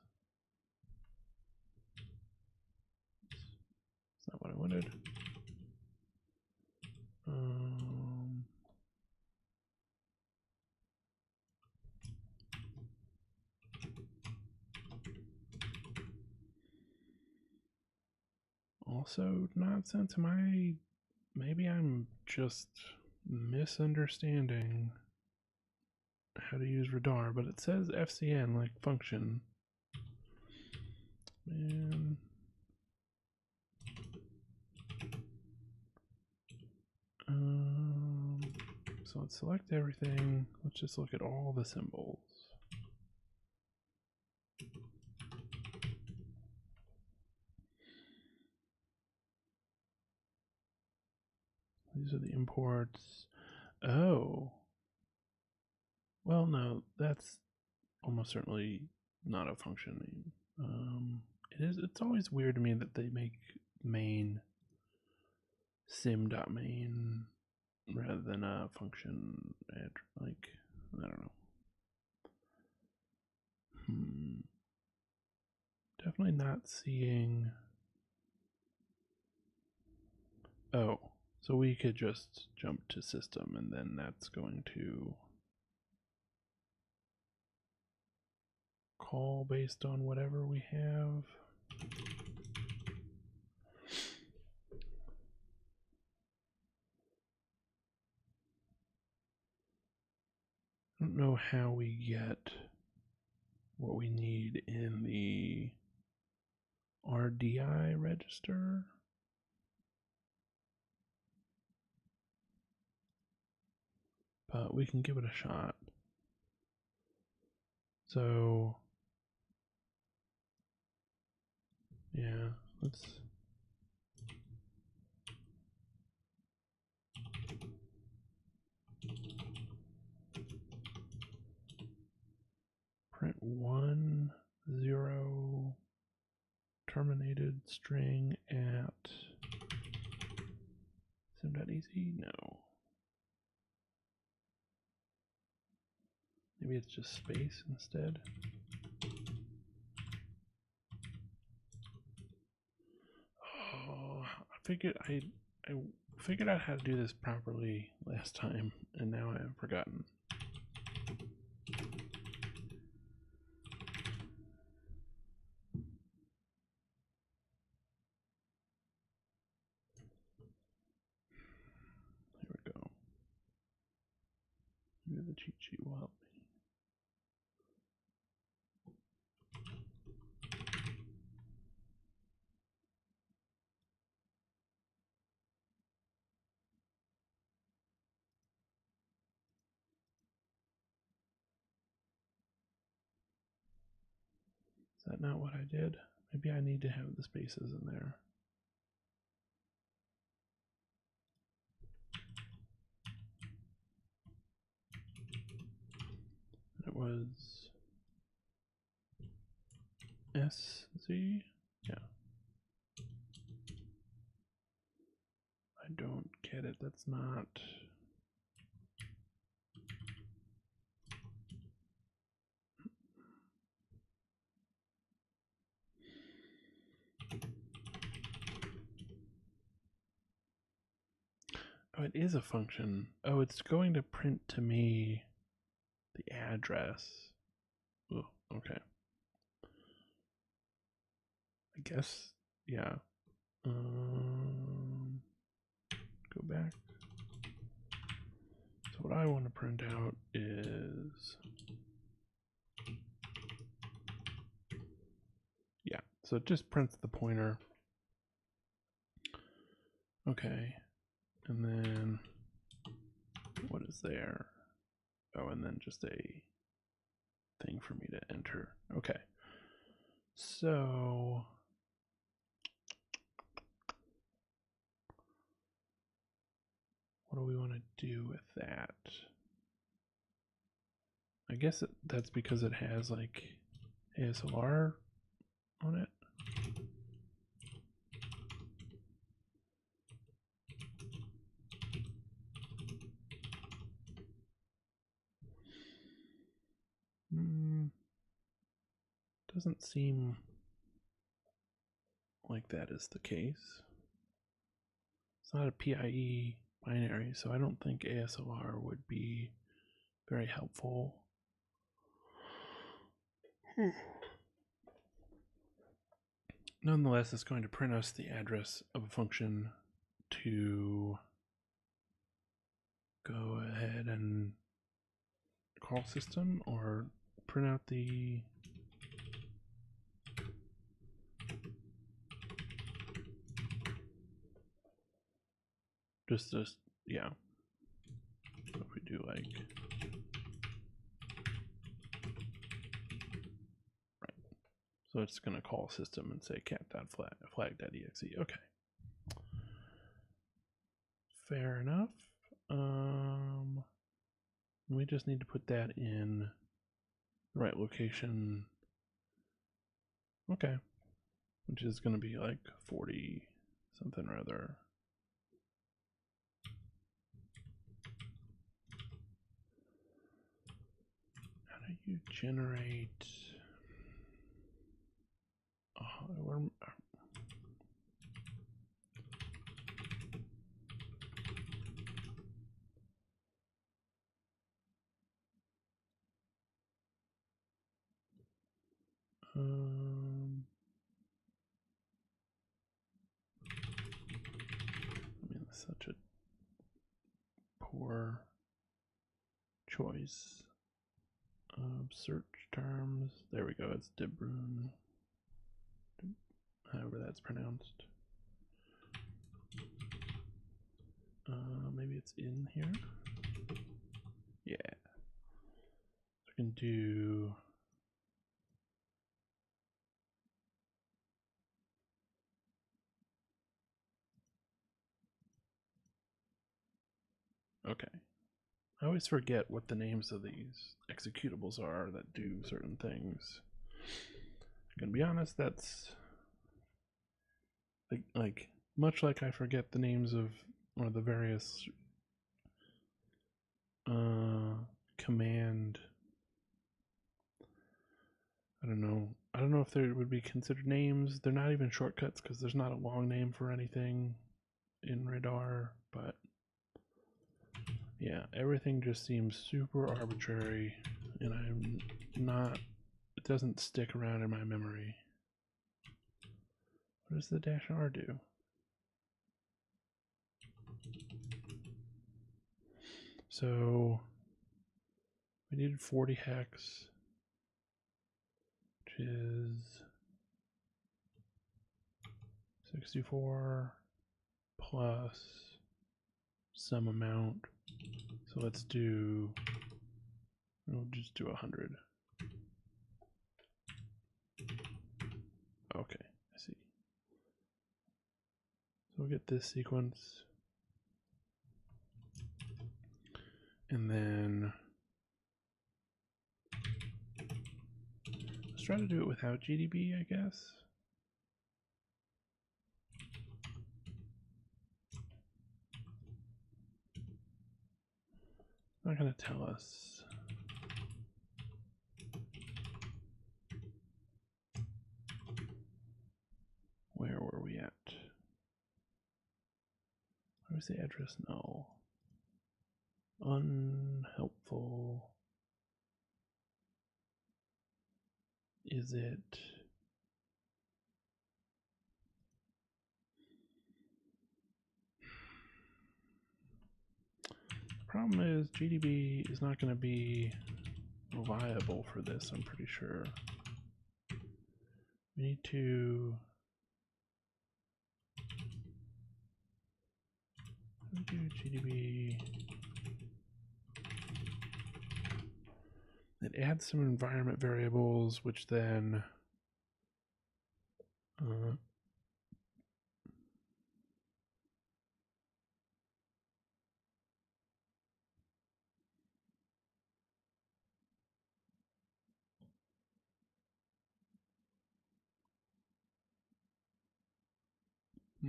It's not what I wanted. Also nonsense. Maybe I'm just misunderstanding how to use radar, but it says FCN like function. Man. So let's select everything. Let's just look at all the symbols. These are the imports. Oh. Well, no, that's almost certainly not a function name. It's always weird to me that they make main sim.main rather than a function like, I don't know. Definitely not seeing. Oh, so we could just jump to system and then that's going to call based on whatever we have. I don't know how we get what we need in the RDI register. But we can give it a shot. So, yeah, let's print 1, 0, terminated string at sim.easy? No. Maybe it's just space instead. Oh, I figured out how to do this properly last time, and now I have forgotten. Here we go. Maybe the cheat sheet will help me. Is that not what I did? Maybe I need to have the spaces in there. It was SZ? Yeah. I don't get it. That's not. Oh, it is a function. Oh, it's going to print to me the address. Oh, okay. I guess, yeah. Go back. So what I want to print out is, yeah, so it just prints the pointer. Okay, and then what is there? Oh, and then just a thing for me to enter. Okay, so what do we want to do with that? I guess that's because it has like ASLR on it. Doesn't seem like that is the case. It's not a PIE binary, so I don't think ASLR would be very helpful. Nonetheless, it's going to print us the address of a function to go ahead and call system, or print out the just yeah. So if we do like right, so it's going to call system and say cat.flag.exe. Okay, fair enough. We just need to put that in the right location. Okay, which is going to be like 40 something or other. How do you generate? I mean, that's such a poor choice of search terms. There we go. It's De Bruin, however that's pronounced. Maybe it's in here. Yeah. So we can do. Okay. I always forget what the names of these executables are that do certain things. I'm gonna be honest, that's like much like I forget the names of one of the various command. I don't know if they would be considered names. They're not even shortcuts because there's not a long name for anything in Radar, but yeah, everything just seems super arbitrary, and I'm not, it doesn't stick around in my memory. What does the -R do? So we needed 40 hex, which is 64 plus some amount. So let's do, we'll just do 100. Okay, I see. So we'll get this sequence. And then let's try to do it without GDB, I guess. It's not going to tell us. Where were we at? Where was the address null? Unhelpful. Is it? The problem is GDB is not going to be viable for this, I'm pretty sure. We need to do GDB. It adds some environment variables, which then I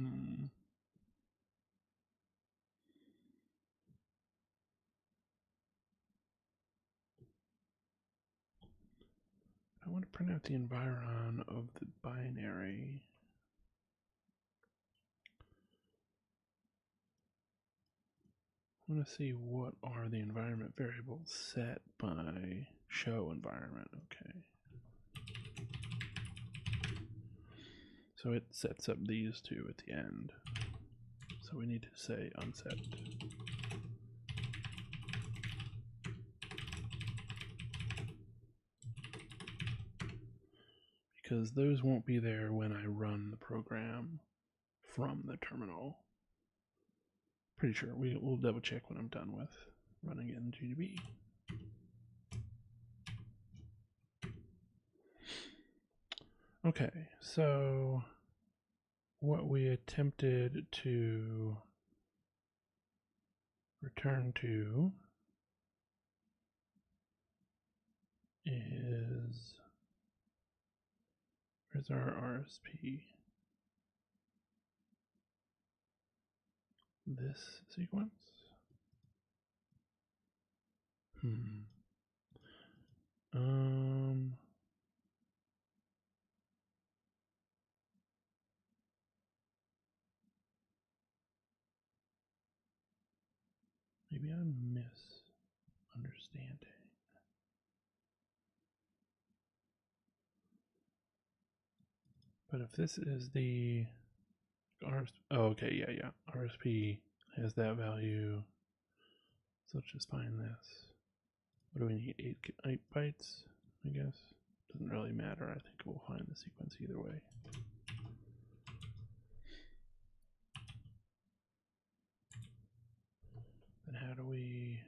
want to print out the environ of the binary. I want to see what are the environment variables set by show environment. Okay. So it sets up these two at the end. So we need to say unset. Because those won't be there when I run the program from the terminal. Pretty sure. We'll double check when I'm done with running it in GDB. Okay, so what we attempted to return to is, where's our RSP? This sequence? Maybe I'm misunderstanding. But if this is the RSP, oh, okay, yeah. RSP has that value. So let's just find this. What do we need? 8 bytes, I guess. Doesn't really matter. I think we'll find the sequence either way. Then how do we...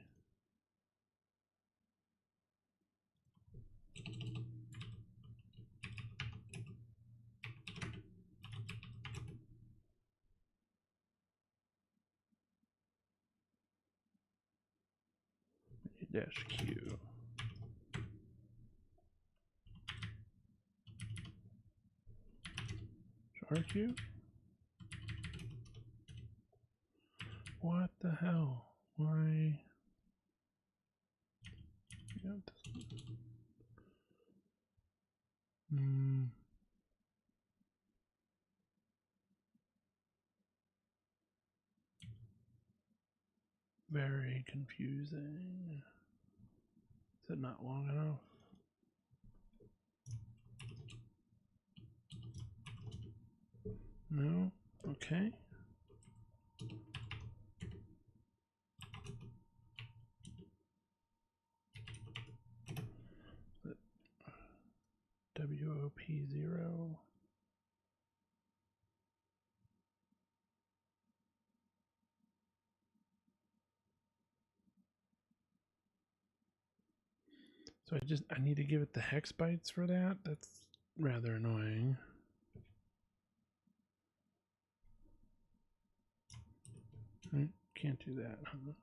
dash Q. RQ? What the hell? Why? Very confusing. Is it not long enough? No? Okay. WOP0. So I need to give it the hex bytes for that? That's rather annoying. I can't do that, huh?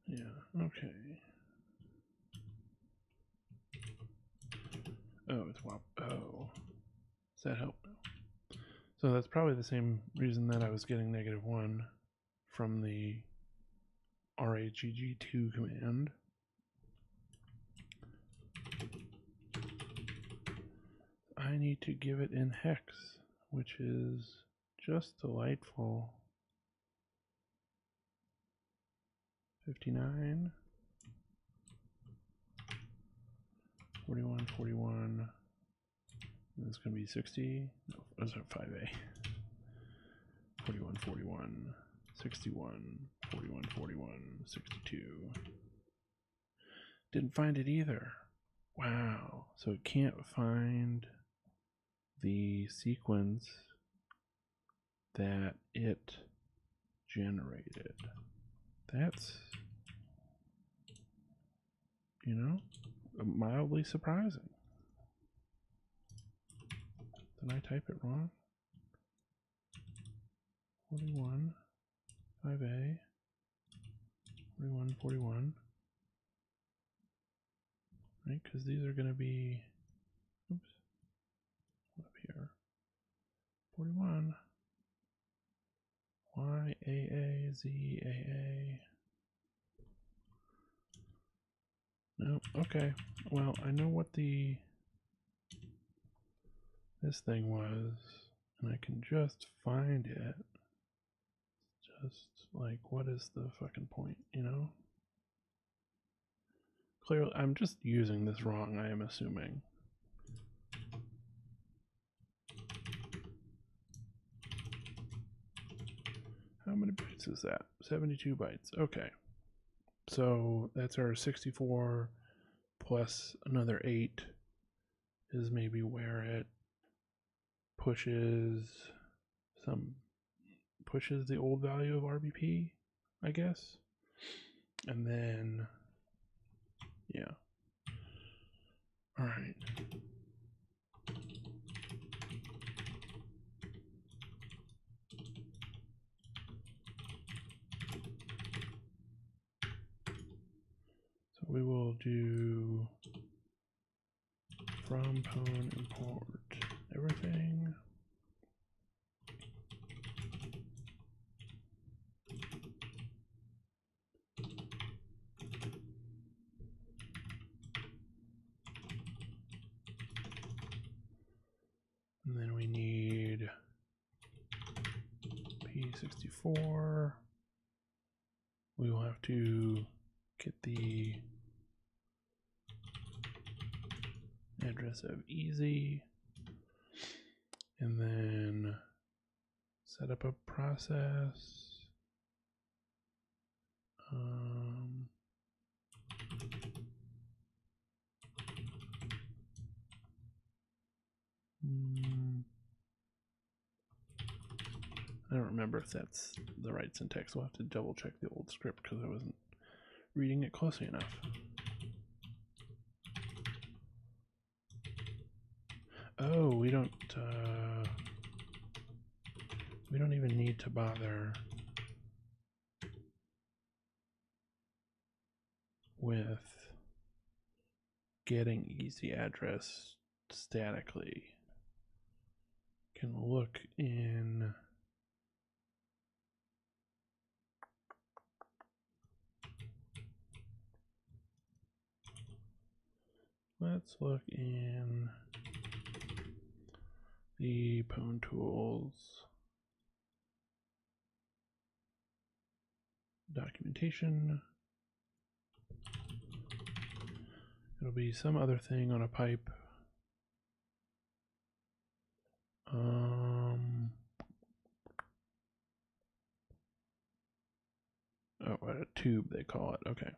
Yeah, okay. Oh, it's WOP. Oh. Does that help? So that's probably the same reason that I was getting -1 from the RAGG2 command. I need to give it in hex, which is just delightful. 59, 41, 41. This is going to be 60. No, those are 5A. 41, 41, 61, 41, 41, 62. Didn't find it either. Wow. So it can't find the sequence that it generated. That's, you know, mildly surprising. Did I type it wrong? 41, 5A, 41, 41. Right, because these are going to be, oops, up here. 41. Y, AA, Z, AA. No, okay. Well, I know what this thing was, and I can just find it. Just like, what is the fucking point, you know? Clearly, I'm just using this wrong, I am assuming. How many bytes is that? 72 bytes. Okay. So that's our 64 plus another 8 is maybe where it pushes the old value of RBP, I guess. And then, yeah. All right. So we will do from pwn import everything. And then we need P64. We will have to get the address of easy and then set up a process. I don't remember if that's the right syntax. We'll have to double check the old script because I wasn't reading it closely enough. Oh, we don't even need to bother with getting easy address statically. Can look in let's look in the pwn tools documentation. It'll be some other thing on a pipe. Oh, a tube they call it. Okay.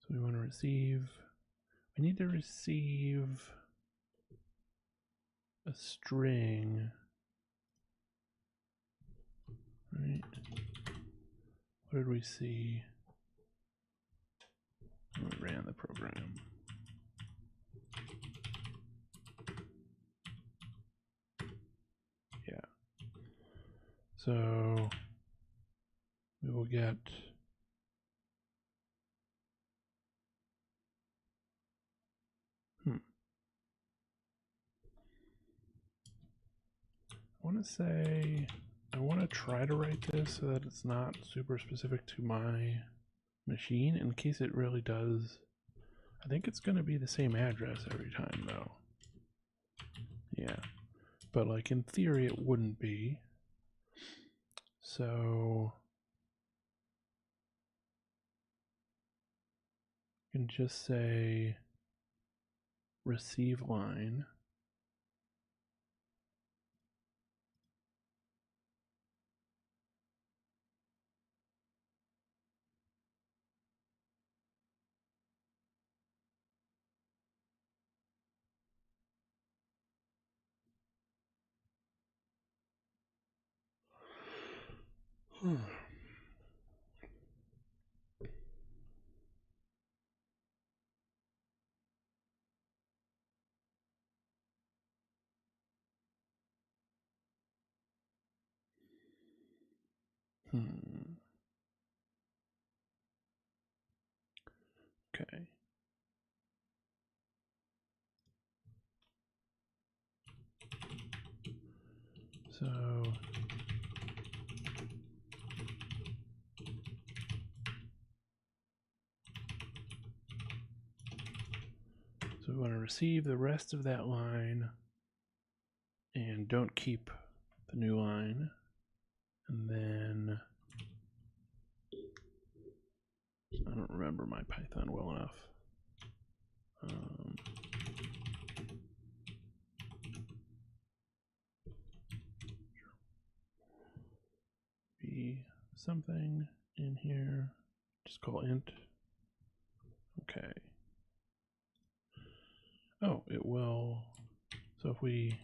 So we want to receive, we need to receive a string, right? What did we see when we ran the program? Yeah. So we will get I want to try to write this so that it's not super specific to my machine in case it really does. I think it's going to be the same address every time though. Yeah, but like in theory it wouldn't be. So you can just say receive line. Okay. So we want to receive the rest of that line and don't keep the new line. And then I don't remember my Python well enough. Be something in here. Just call int. Okay. Oh, it will. So if we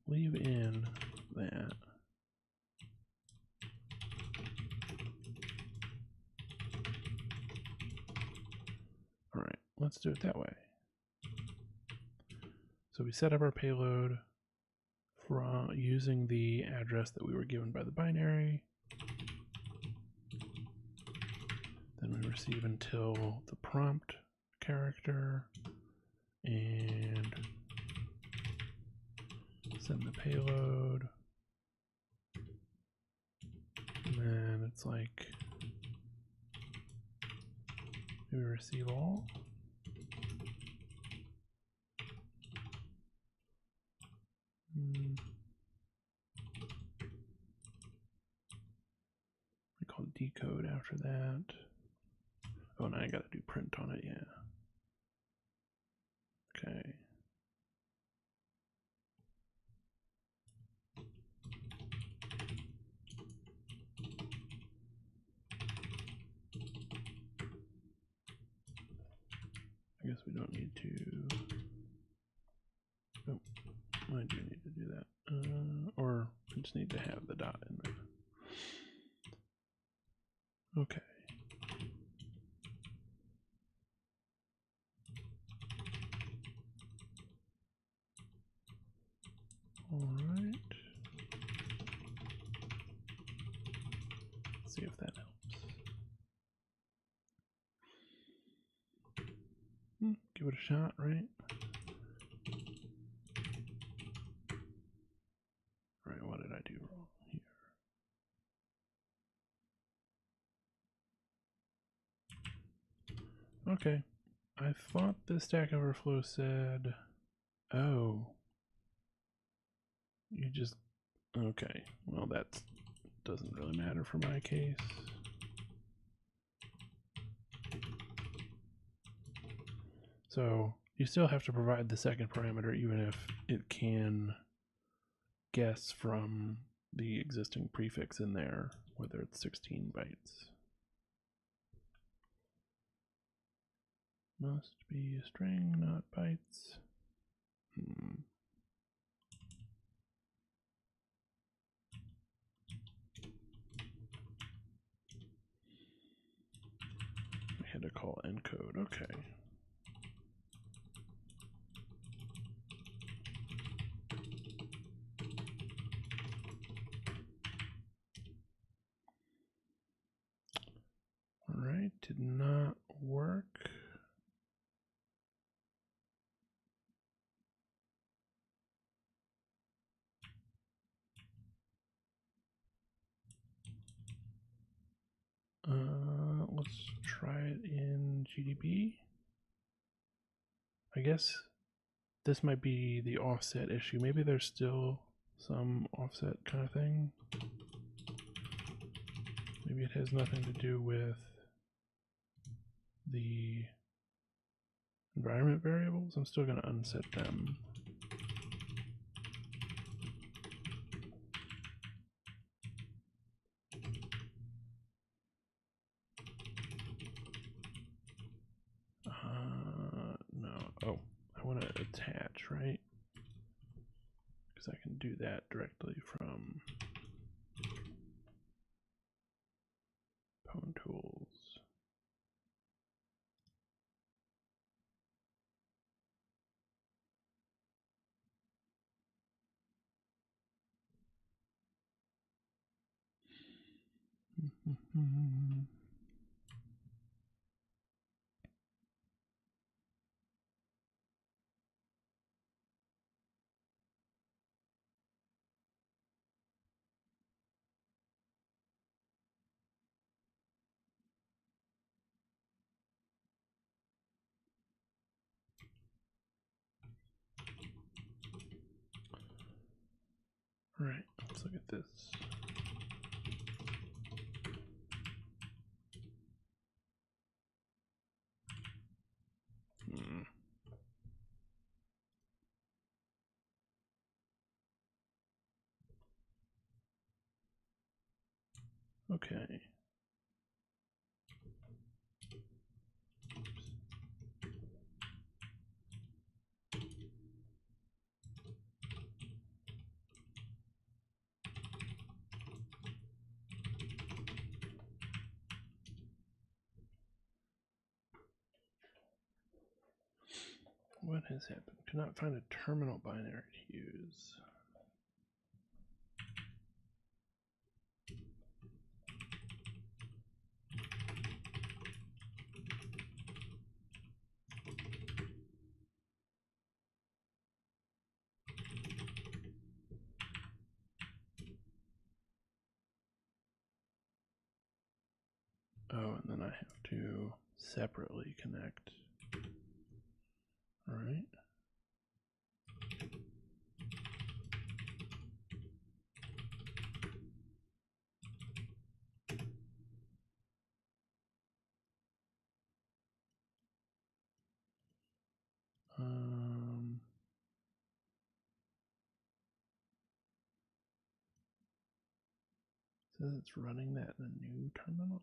leave in that. All right, let's do it that way. So we set up our payload from using the address that we were given by the binary. Then we receive until the prompt character and send the payload. And then it's like, do we receive all? We call decode after that. Oh, now I gotta do print on it, yeah. Okay. I guess we don't need to. Nope, I do need to do that. Or we just need to have the dot in there. Okay. All right. Let's see if that helps. Give it a shot, right? All right, what did I do wrong here? Okay. I thought the Stack Overflow said, oh, you just, okay. Well, that doesn't really matter for my case. So you still have to provide the second parameter even if it can guess from the existing prefix in there, whether it's 16 bytes. Must be a string, not bytes. We had to call encode, okay. All right, did not work. Let's try it in GDB. I guess this might be the offset issue. Maybe there's still some offset kind of thing. Maybe it has nothing to do with the environment variables. I'm still going to unset them. No. Oh, I want to attach, right? Because I can do that directly from Right, let's look at this. Okay. What has happened? Cannot find a terminal binary to use. Oh, and then I have to separately connect. All right. Says it's running that in a new terminal.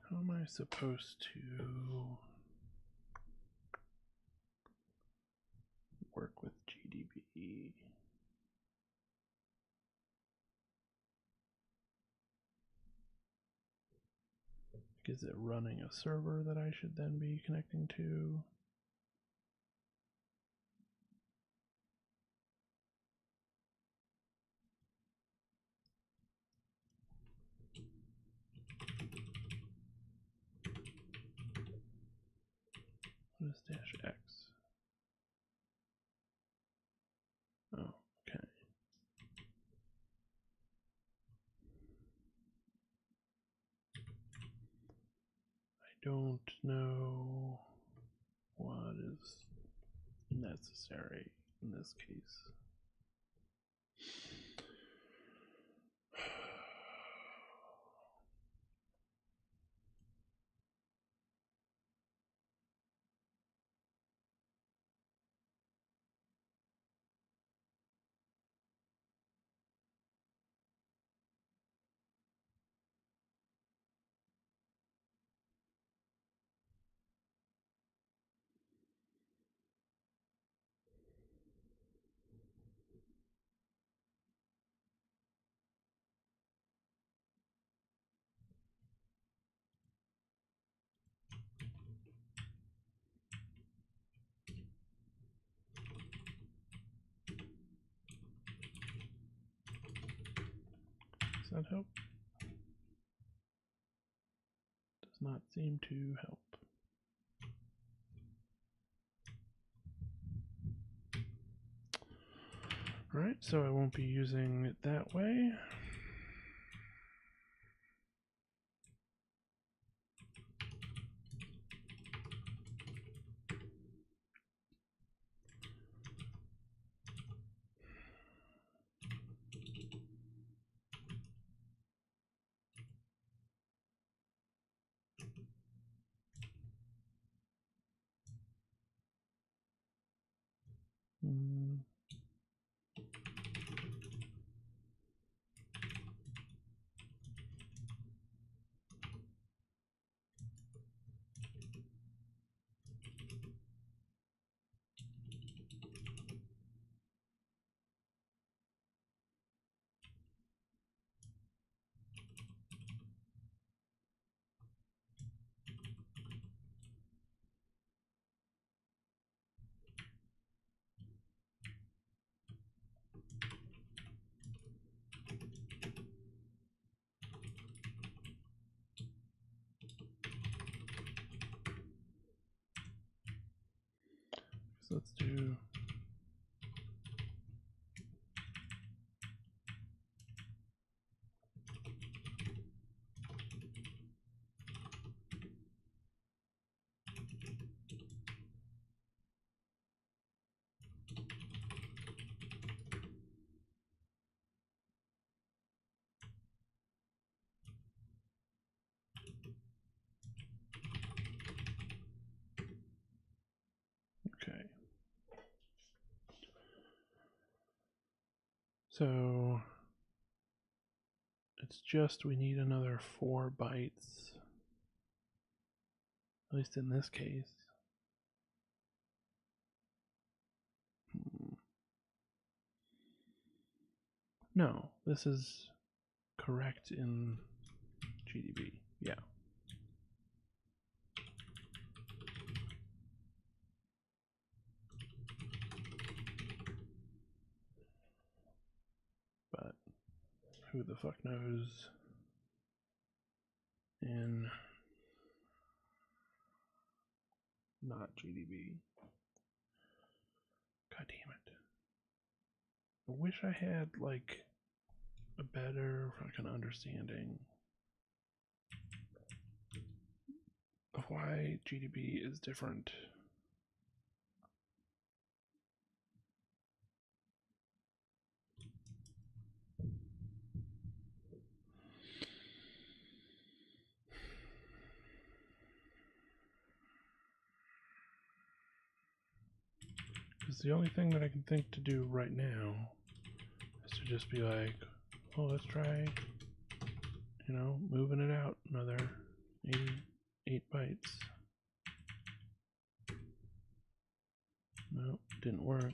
How am I supposed to work with GDB? Is it running a server that I should then be connecting to? What is -X? Oh, okay. I don't know what is necessary in this case. Does that help? Does not seem to help. Alright, so I won't be using it that way. So let's do okay. So it's just we need another 4 bytes, at least in this case. No, this is correct in GDB. Yeah. But who the fuck knows in not GDB. God damn it. I wish I had like a better fucking understanding of why GDB is different. Because the only thing that I can think to do right now is to just be like, oh, let's try, you know, moving it out another 8 bytes. Nope, didn't work.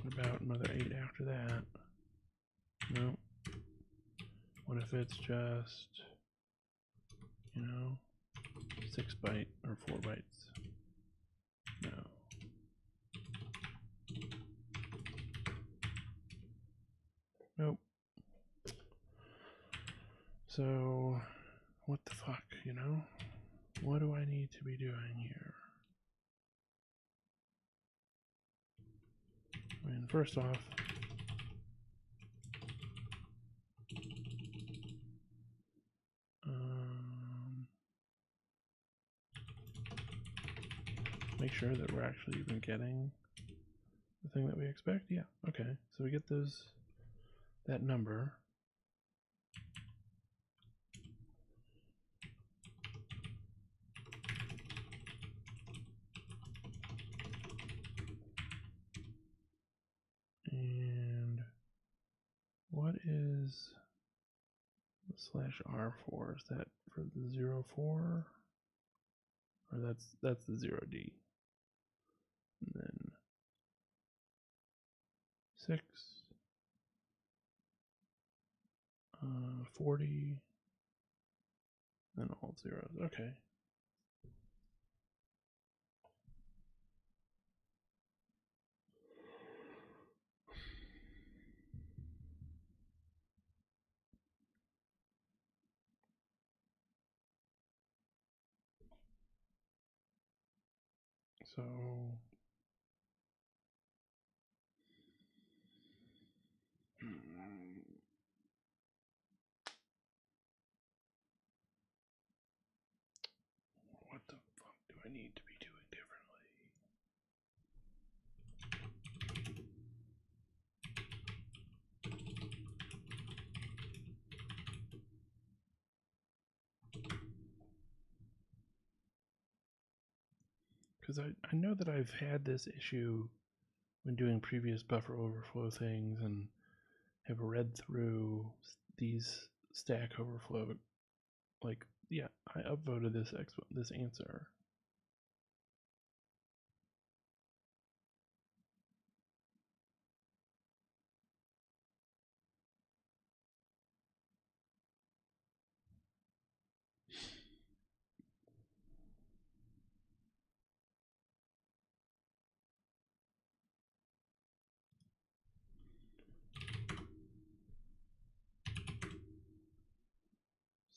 What about another 8 after that? Nope. What if it's just, you know, 6 byte or 4 bytes? No. Nope. So, what the fuck, you know? What do I need to be doing here? I mean, first off, make sure that we're actually even getting the thing that we expect. Yeah, okay. So we get that number. And what is the /R for? Is that for the 04? Or that's the 0D. And then 6, 40, and all zeros. Okay. So what the fuck do I need to be doing differently? Because I know that I've had this issue when doing previous buffer overflow things and have read through these Stack Overflow, like, yeah, I upvoted this answer.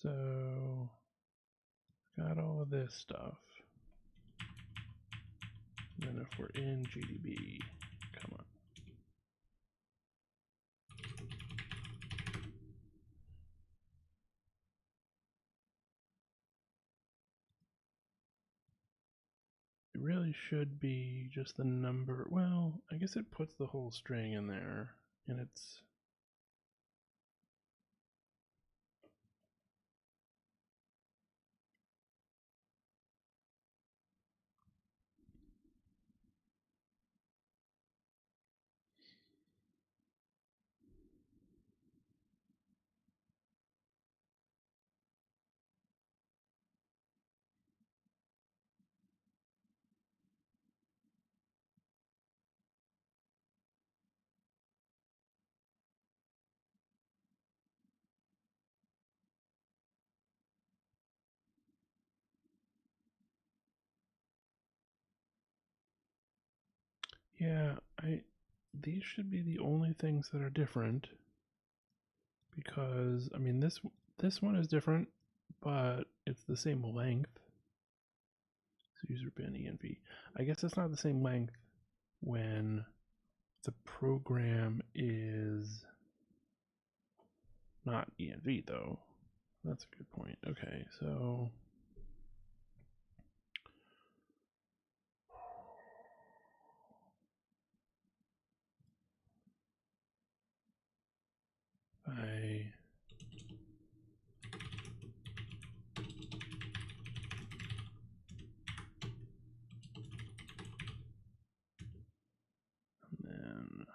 So, got all of this stuff. And then if we're in GDB, come on. It really should be just the number. Well, I guess it puts the whole string in there, and it's. Yeah, these should be the only things that are different, because I mean this one is different, but it's the same length. So user bin env. I guess it's not the same length when the program is not env though. That's a good point. Okay, so I then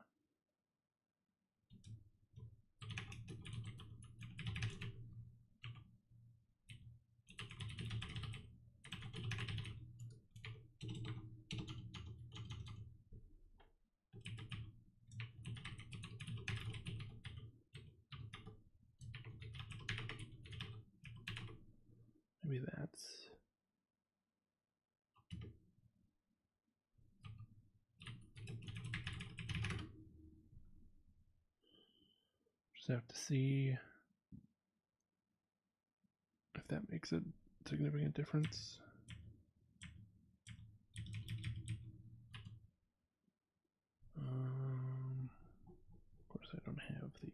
maybe that's just have to see if that makes a significant difference. Of course, I don't have the.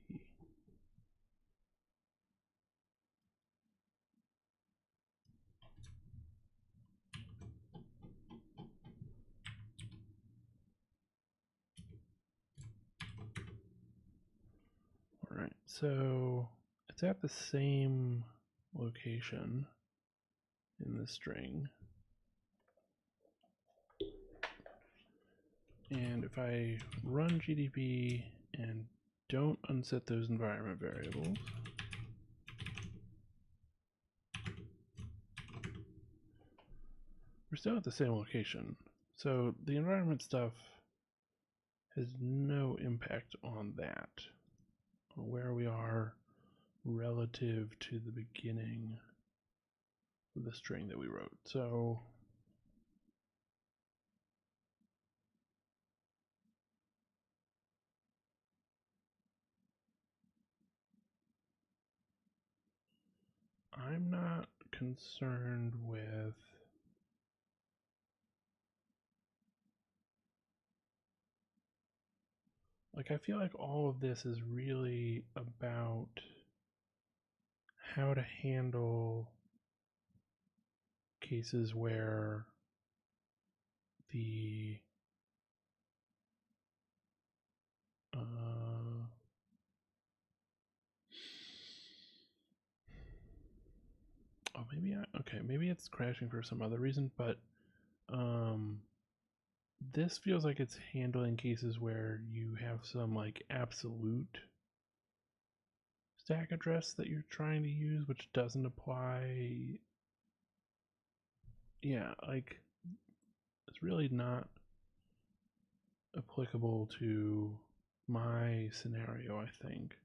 All right, so it's at the same location in the string. And if I run GDB and don't unset those environment variables, we're still at the same location. So the environment stuff has no impact on that, on where we are relative to the beginning of the string that we wrote. So I'm not concerned with like, I feel like all of this is really about how to handle cases where the maybe it's crashing for some other reason, but this feels like it's handling cases where you have some like absolute stack address that you're trying to use, which doesn't apply. Yeah, like it's really not applicable to my scenario, I think.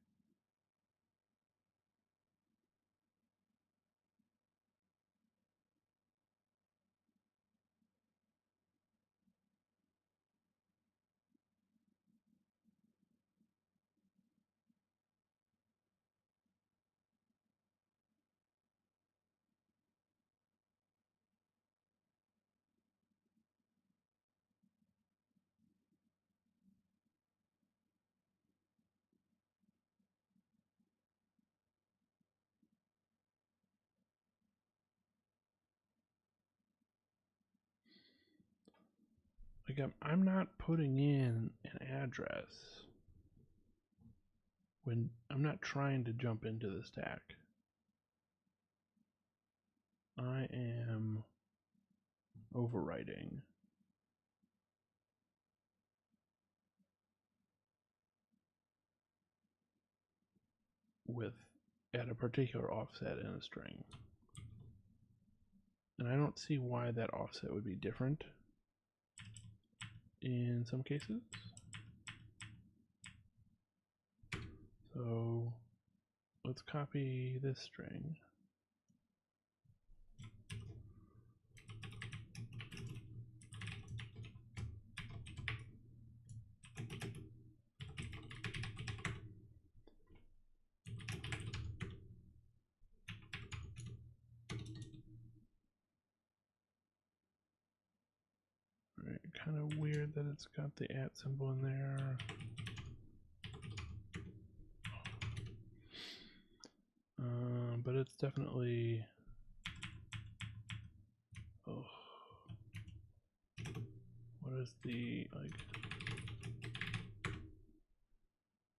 Like I'm not putting in an address when I'm not trying to jump into the stack. I am overwriting with at a particular offset in a string. And I don't see why that offset would be different in some cases. So let's copy this string. Right, kind of weird that it's got the @ symbol in there. But it's definitely, oh, what is the, like,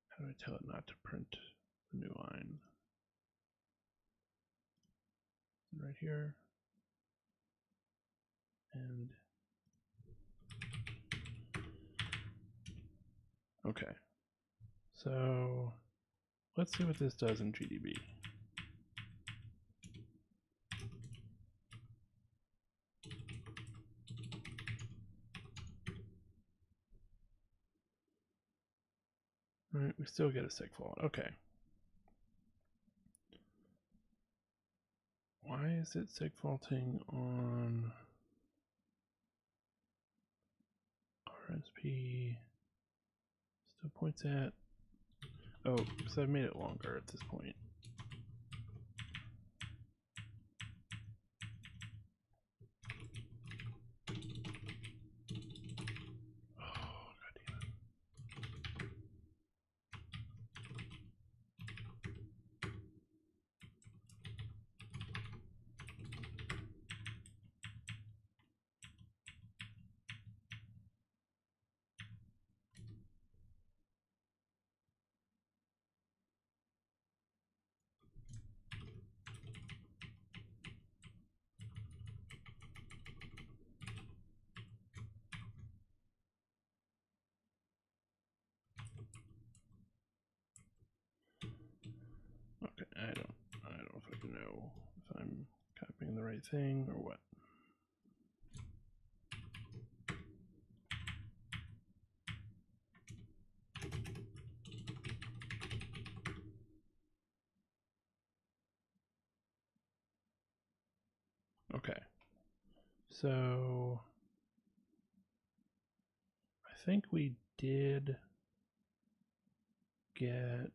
how do I tell it not to print the new line? Right here. And okay, so let's see what this does in GDB. All right, we still get a segfault. Okay. Why is it segfaulting on RSP? Still points at, oh, because I've made it longer at this point. Okay, I don't fucking know if I'm copying the right thing or what. Okay, so I think we did get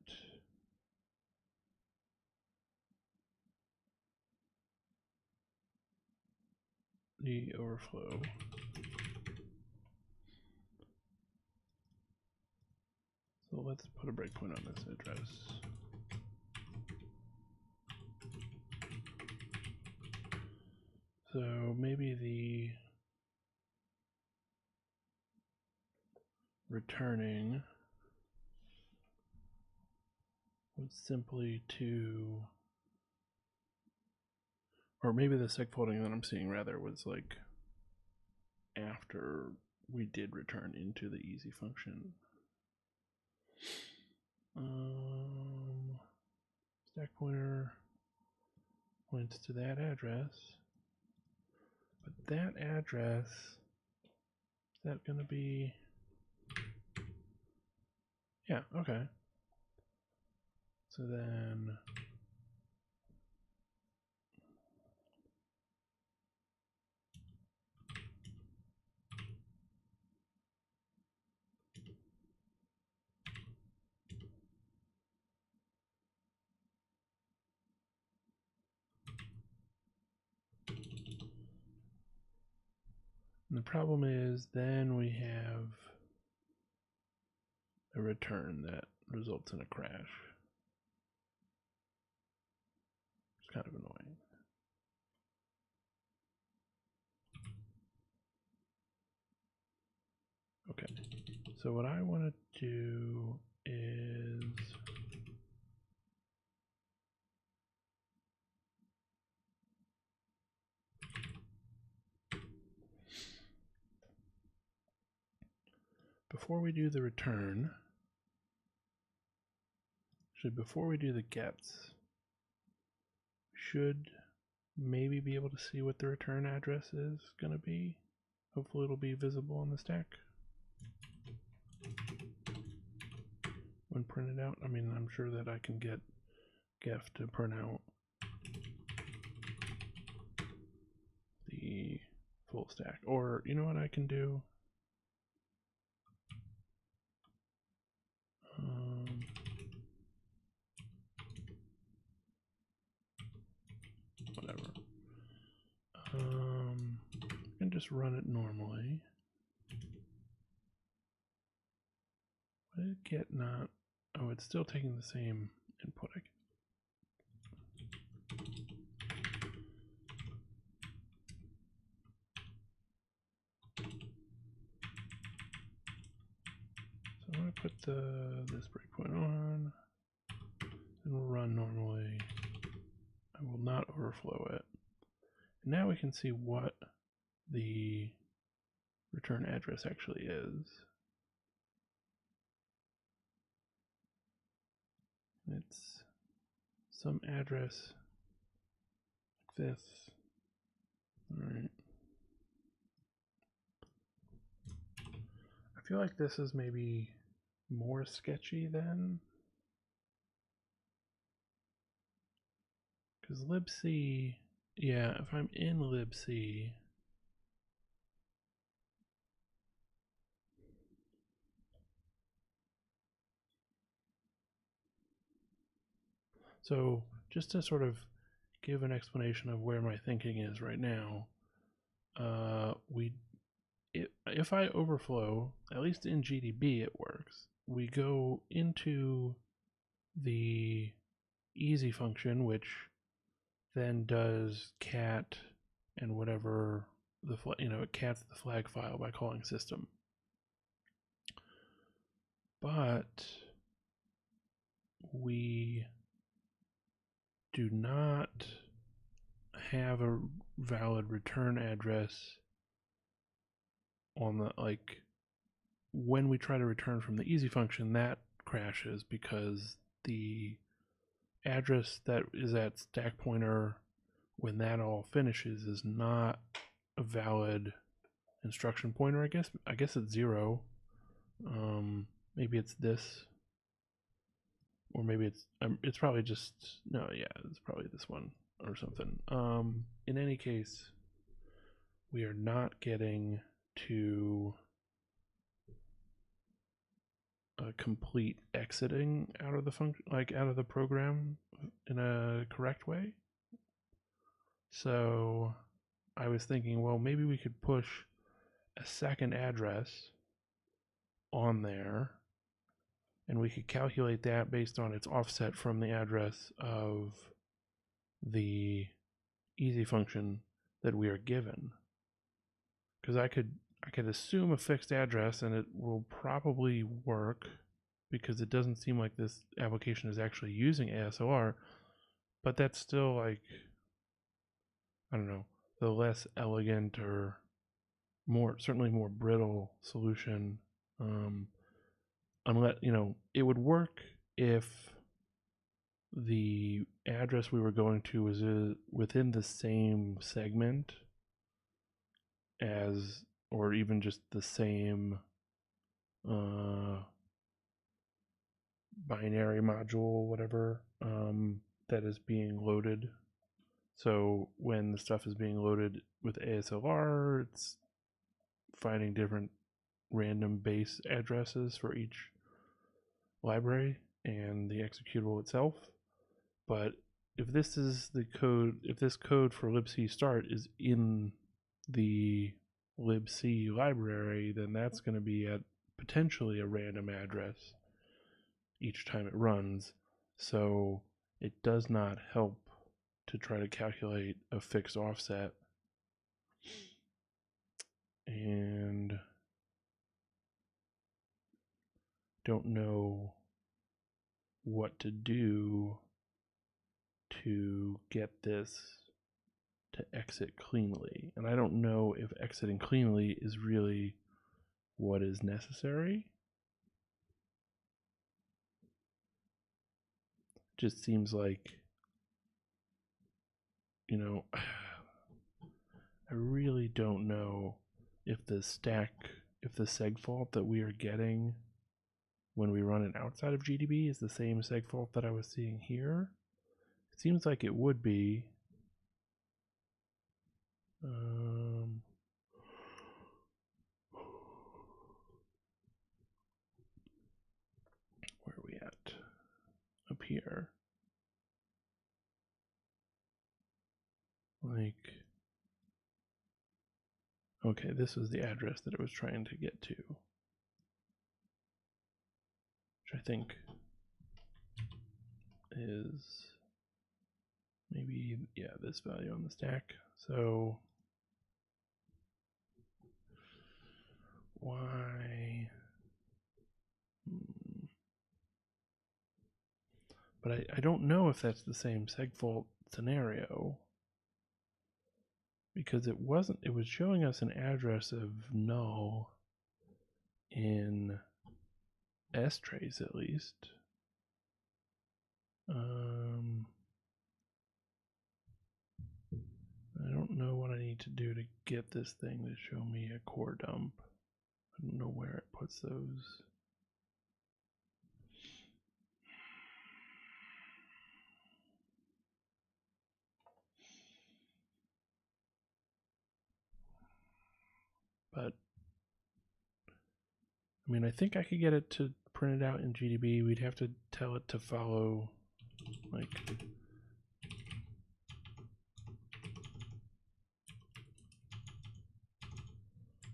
the overflow. So let's put a breakpoint on this address. So maybe the returning was simply to, or maybe the segfaulting that I'm seeing rather was like after we did return into the easy function. Stack pointer points to that address, but that address, is that going to be, yeah, okay. So then the problem is then we have a return that results in a crash. It's kind of annoying. Okay, so what I want to do is before we do the return, before we do the gets, we should maybe be able to see what the return address is going to be. Hopefully it'll be visible on the stack when printed out. I mean, I'm sure that I can get gef to print out the full stack. Or, you know what I can do? Whatever. I can just run it normally. What did get not? Oh, it's still taking the same input. So I'm going to put this breakpoint on, and we'll run normally. I will not overflow it. And now we can see what the return address actually is. It's some address like this. Alright. I feel like this is maybe more sketchy then, because libc, yeah, if I'm in libc, so just to sort of give an explanation of where my thinking is right now, if I overflow, at least in GDB it works, we go into the easy function, which then does cat and whatever it cats the flag file by calling system. But we do not have a valid return address on the, like, when we try to return from the easy function, that crashes because the address that is at stack pointer when that all finishes is not a valid instruction pointer. I guess it's 0. Maybe it's this, or maybe it's probably just, no, yeah, it's probably this one or something. In any case, we are not getting to a complete exiting out of the function, like out of the program in a correct way. So I was thinking, well, maybe we could push a second address on there, and we could calculate that based on its offset from the address of the easy function that we are given. Because I could assume a fixed address and it will probably work, because it doesn't seem like this application is actually using ASLR, but that's still, like, I don't know, the less elegant or certainly more brittle solution. Unless, it would work if the address we were going to was within the same segment as, or even just the same binary module, whatever, that is being loaded. So when the stuff is being loaded with ASLR, it's finding different random base addresses for each library and the executable itself. But if this is the code, if this code for libc start is in the libc library, then that's going to be at potentially a random address each time it runs. So it does not help to try to calculate a fixed offset. And don't know what to do to get this to exit cleanly. And I don't know if exiting cleanly is really what is necessary. Just seems like, I really don't know if the seg fault that we are getting when we run it outside of GDB is the same seg fault that I was seeing here. It seems like it would be. Where are we at? Up here. Like, okay, this was the address that it was trying to get to, which I think is maybe, yeah, this value on the stack. So why? But I don't know if that's the same seg fault scenario, because it wasn't. It was showing us an address of null in strace at least. I don't know what I need to do to get this thing to show me a core dump. I don't know where it puts those. But I mean, I think I could get it to print it out in GDB. We'd have to tell it to follow, like,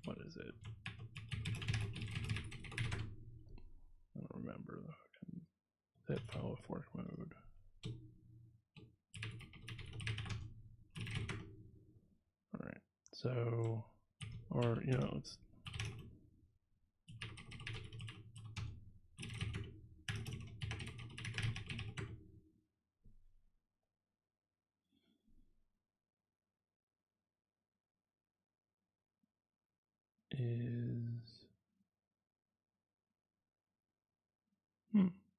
what is it? I don't remember. That follow fork mode. All right. So, or it's.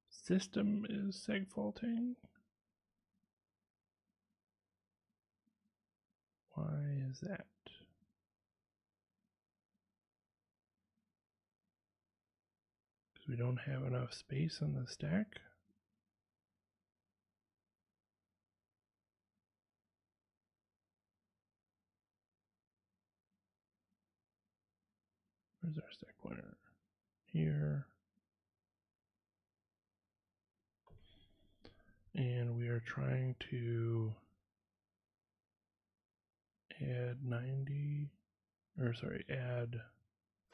System is seg faulting. Why is that? Because we don't have enough space on the stack. Where's our stack pointer? Here. And we are trying to add add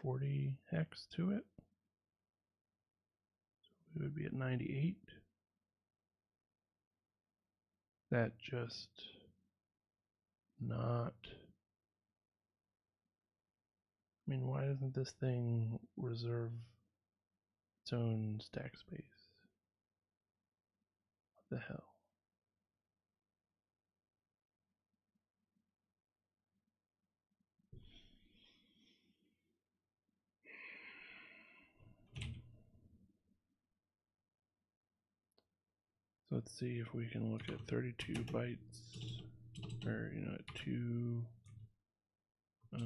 40 hex to it. So we would be at 98. That just not. I mean, why doesn't this thing reserve its own stack space? What the hell? So let's see if we can look at 32 bytes, or two. Is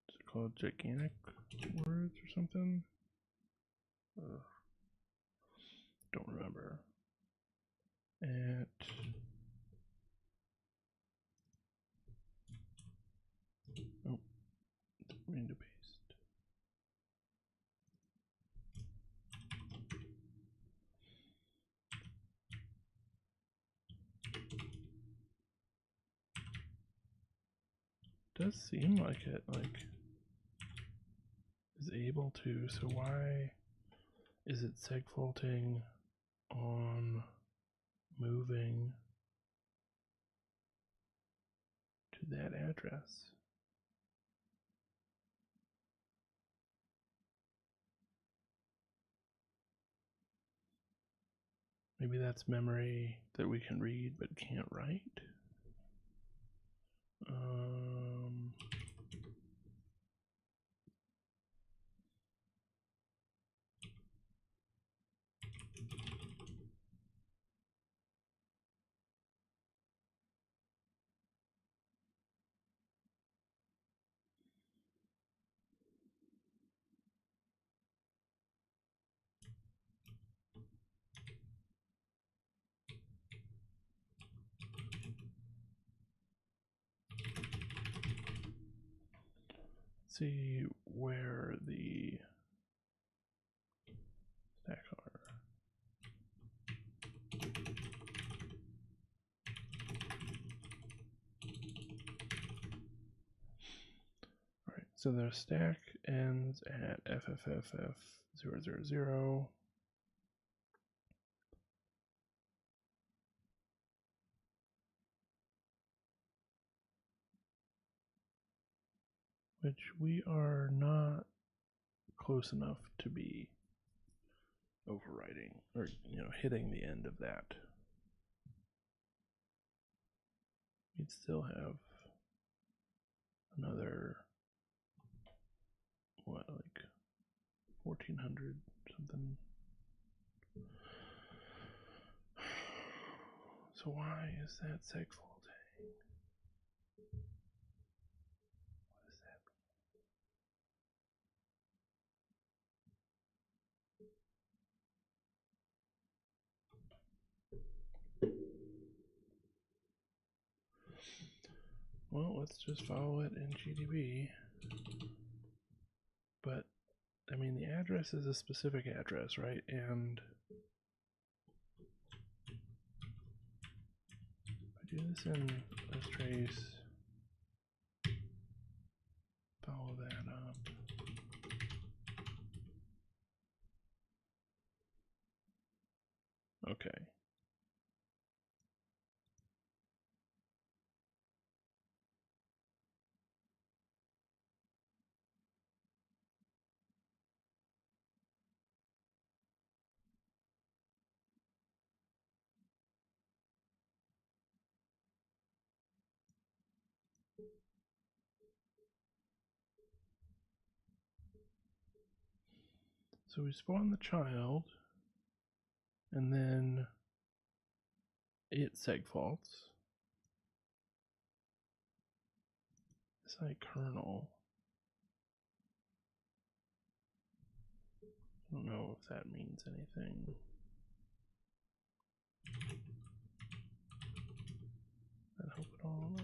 it called gigantic words or something? Don't remember. At didn't to paste. Does seem like it is able to, so why is it segfaulting on moving to that address? Maybe that's memory that we can read but can't write. See where the stacks are. Alright, so the stack ends at FFFF000, which we are not close enough to be overwriting or hitting the end of that. We'd still have another 1400 something. So why is that segfaulting? What does that mean? Well, let's just follow it in GDB. But I mean, the address is a specific address, right? And if I do this in trace, follow that up. Okay. So we spawn the child, and then it segfaults. It's like kernel. I don't know if that means anything. That help at all?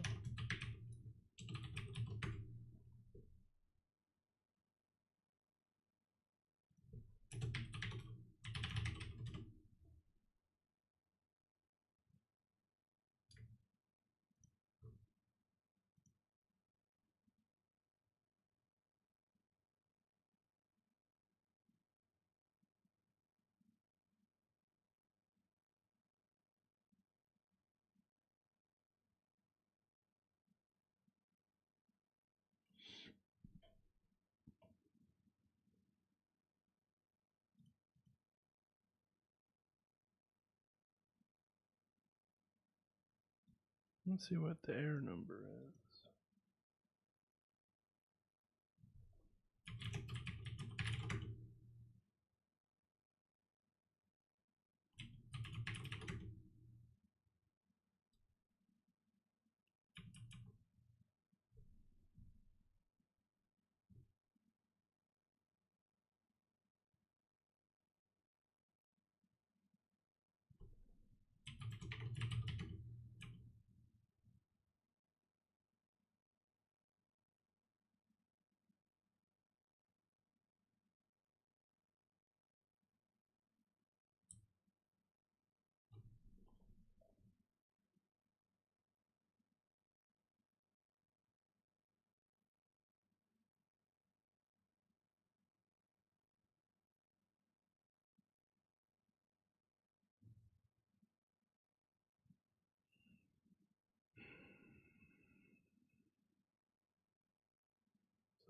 Let's see what the error number is.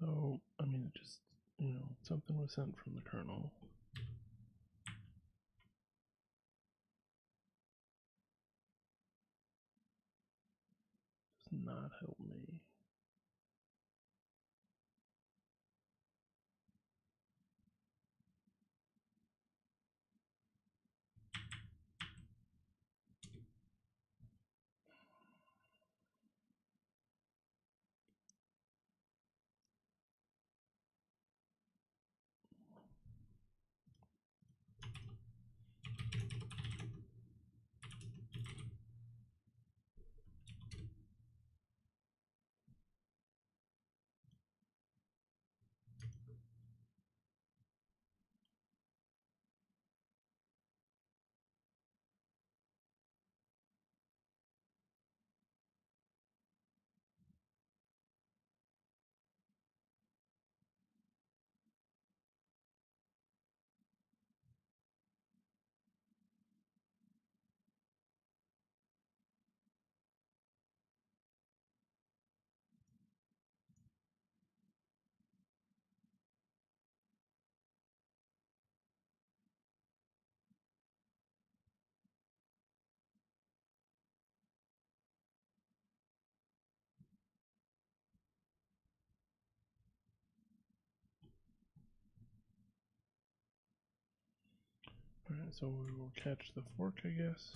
So, I mean, it just, something was sent from the kernel. Does not help me. Alright, so we will catch the fork, I guess.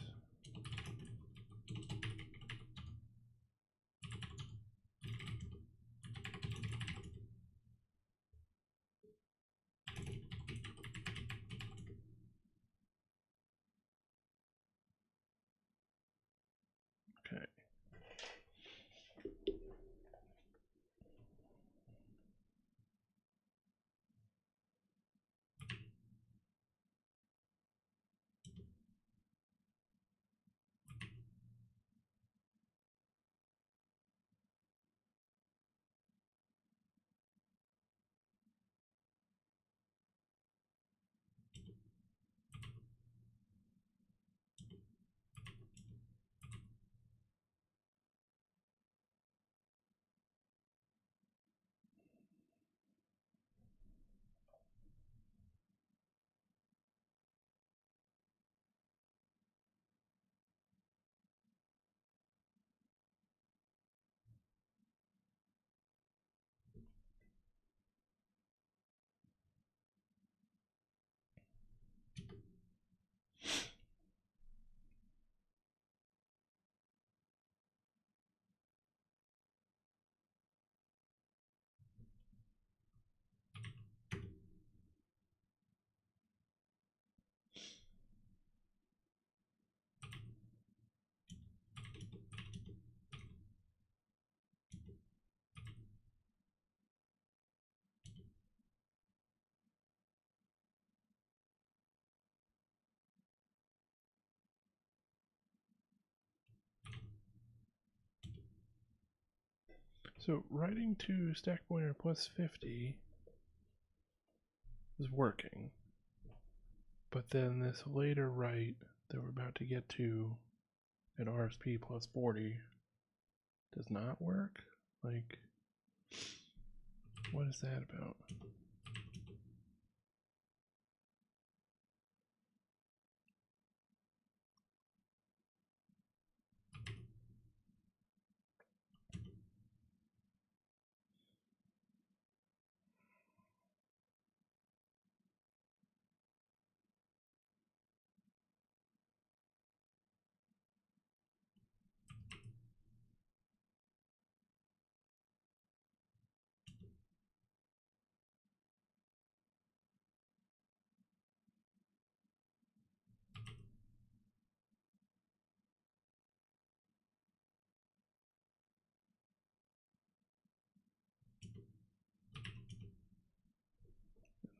Okay. So writing to stack pointer plus 50 is working. But then this later write that we're about to get to at RSP plus 40 does not work? Like, what is that about?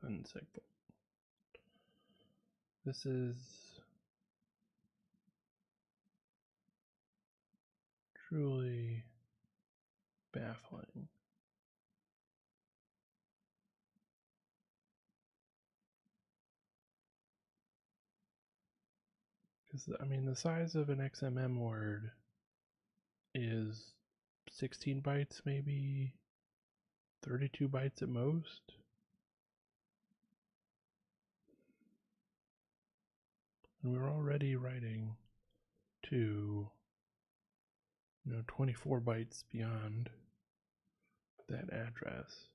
Unsegment. This is truly baffling. Because, I mean, the size of an XMM word is 16 bytes, maybe 32 bytes at most. And we're already writing to 24 bytes beyond that address.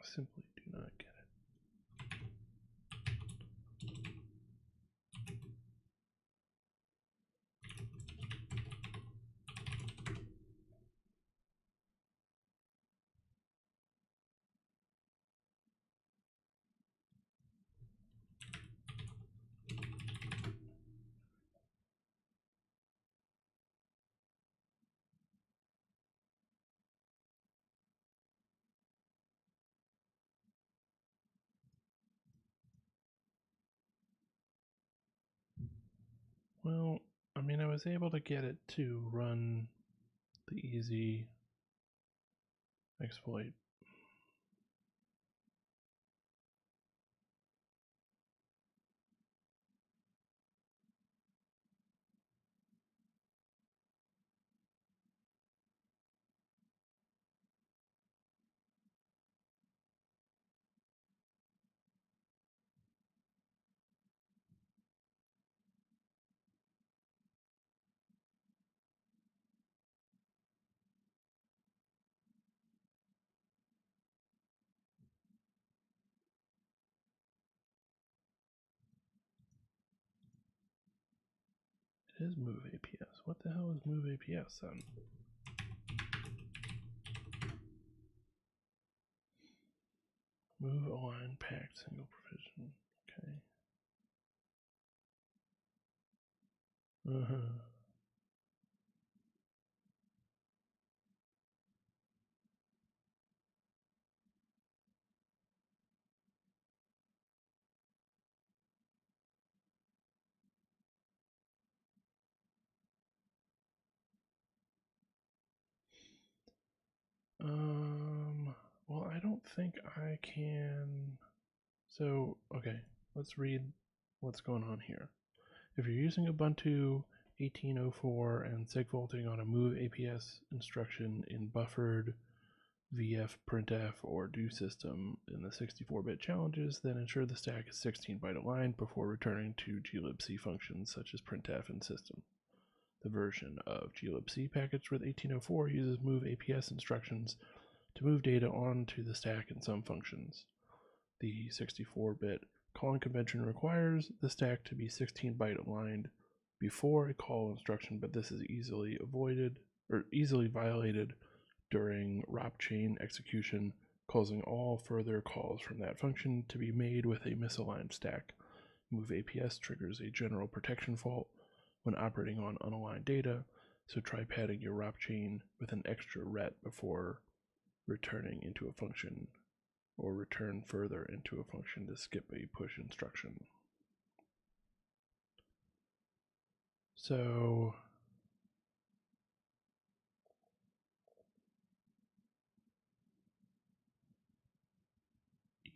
Simply do not get it. Well, I mean, I was able to get it to run the easy exploit. It is move APS. What the hell is move APS then? Move align packed single provision. Okay. Well, I don't think I can. So, okay, let's read what's going on here. If you're using Ubuntu 18.04 and segfaulting on a move APS instruction in buffered VF printf or do system in the 64-bit challenges, then ensure the stack is 16-byte aligned before returning to glibc functions such as printf and system. The version of glibc packaged with 18.04 uses move APS instructions to move data onto the stack in some functions. The 64-bit calling convention requires the stack to be 16-byte aligned before a call instruction, but this is easily violated during ROP chain execution, causing all further calls from that function to be made with a misaligned stack. Move APS triggers a general protection fault when operating on unaligned data, so try padding your ROP chain with an extra ret before returning into a function, or return further into a function to skip a push instruction. So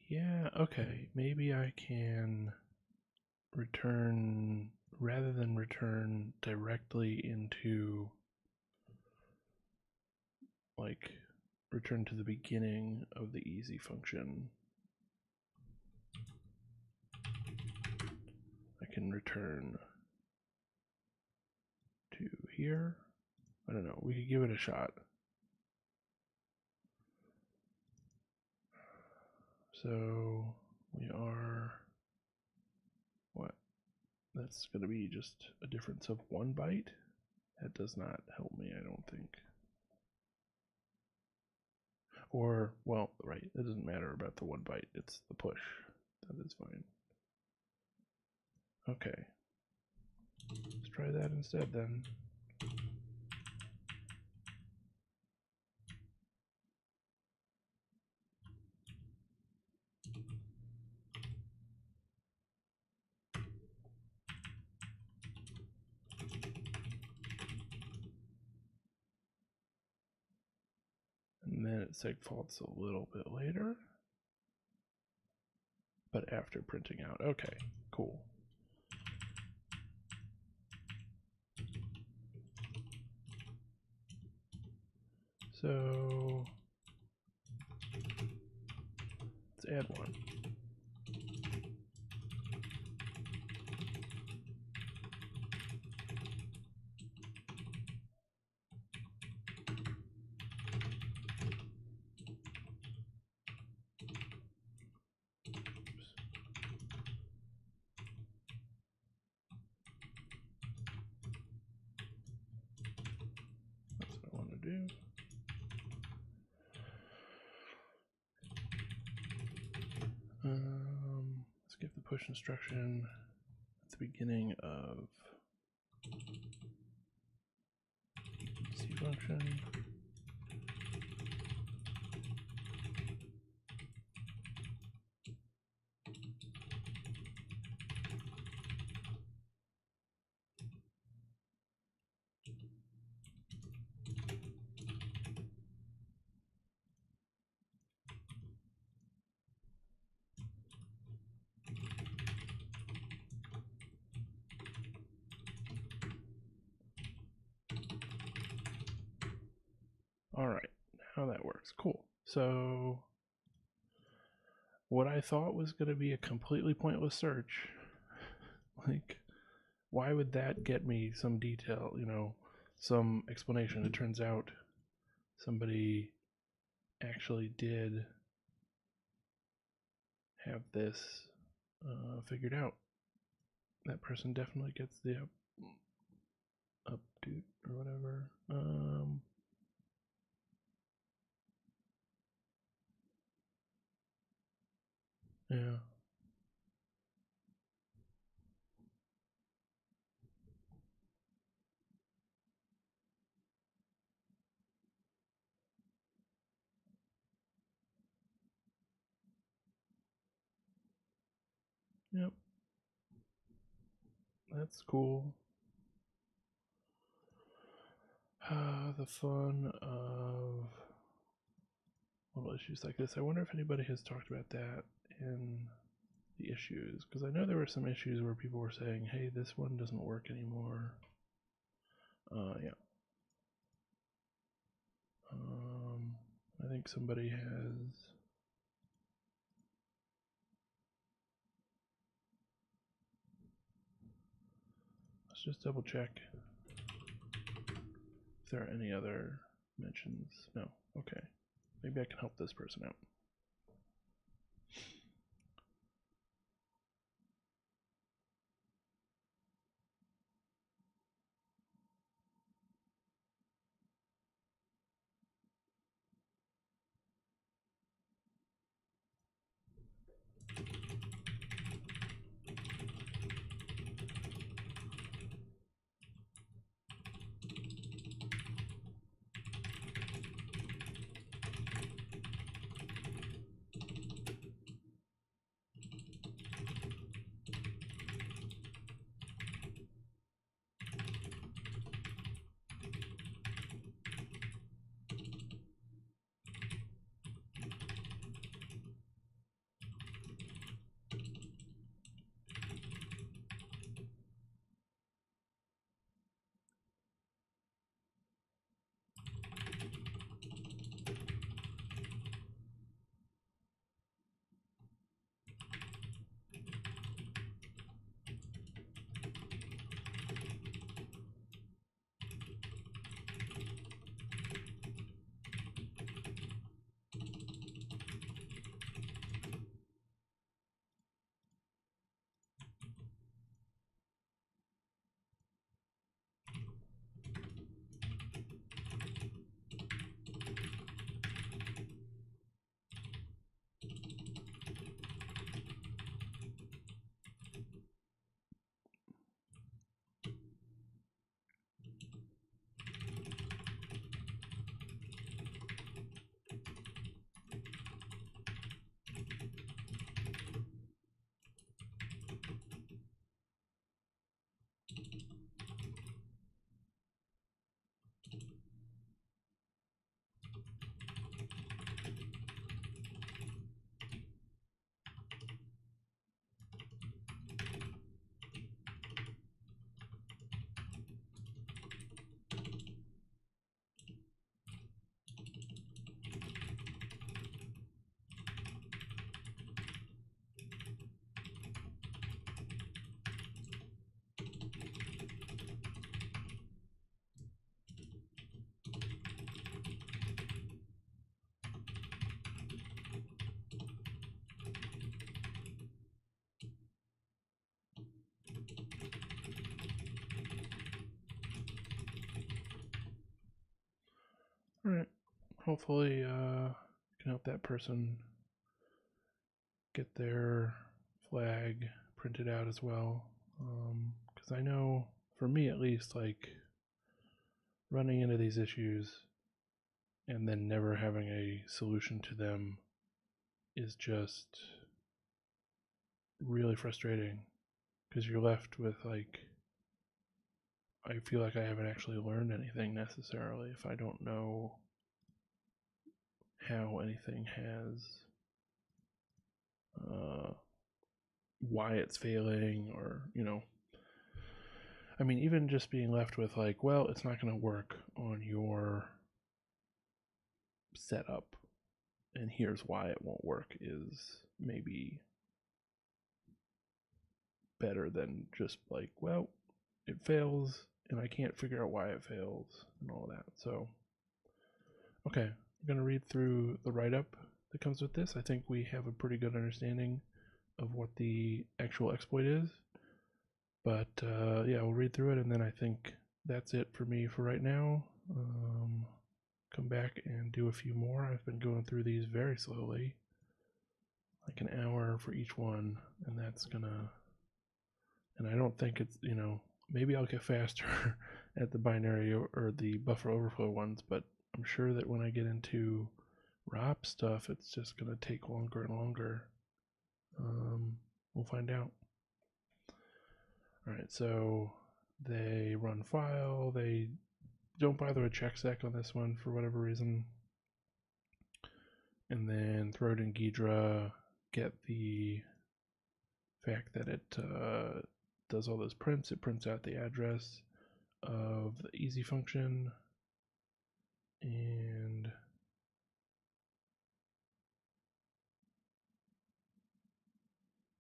yeah, okay, maybe I can return, rather than return directly into, like, return to the beginning of the easy function, I can return to here. I don't know, we could give it a shot. So we are, what? That's going to be just a difference of 1 byte. That does not help me, I don't think. Or, well, right, it doesn't matter about the 1 byte, it's the push. That is fine. Okay. Let's try that instead then. And then it seg faults a little bit later, but after printing out. Okay, cool. So let's add one. That's what I want to do. Let's give the push instruction at the beginning of C function. All right, how that works. Cool. So what I thought was going to be a completely pointless search, like, why would that get me some detail, you know, some explanation? It turns out somebody actually did have this figured out. That person definitely gets the update or whatever. Yeah. Yep. That's cool. The fun of little issues like this. I wonder if anybody has talked about that in the issues, because I know there were some issues where people were saying, hey, this one doesn't work anymore. Yeah. I think somebody has. Let's just double check if there are any other mentions. No. Okay. Maybe I can help this person out. hopefully can help that person get their flag printed out as well. Because I know, for me at least, like running into these issues and then never having a solution to them is just really frustrating, because you're left with like, I feel like I haven't actually learned anything necessarily if I don't know how anything has why it's failing, or I mean, even just being left with like, well, it's not going to work on your setup and here's why it won't work, is maybe better than just like, well, it fails and I can't figure out why it fails and all that. So okay, I'm going to read through the write-up that comes with this. I think we have a pretty good understanding of what the actual exploit is, but yeah, we'll read through it, and then I think that's it for me for right now. Come back and do a few more. I've been going through these very slowly, like an hour for each one, and that's gonna, and I don't think it's, maybe I'll get faster at the binary or the buffer overflow ones, but I'm sure that when I get into ROP stuff, it's just gonna take longer and longer. We'll find out. All right, so they run file. They don't bother with checksec on this one for whatever reason. And then throw it in Ghidra, get the fact that it does all those prints. It prints out the address of the easy function, and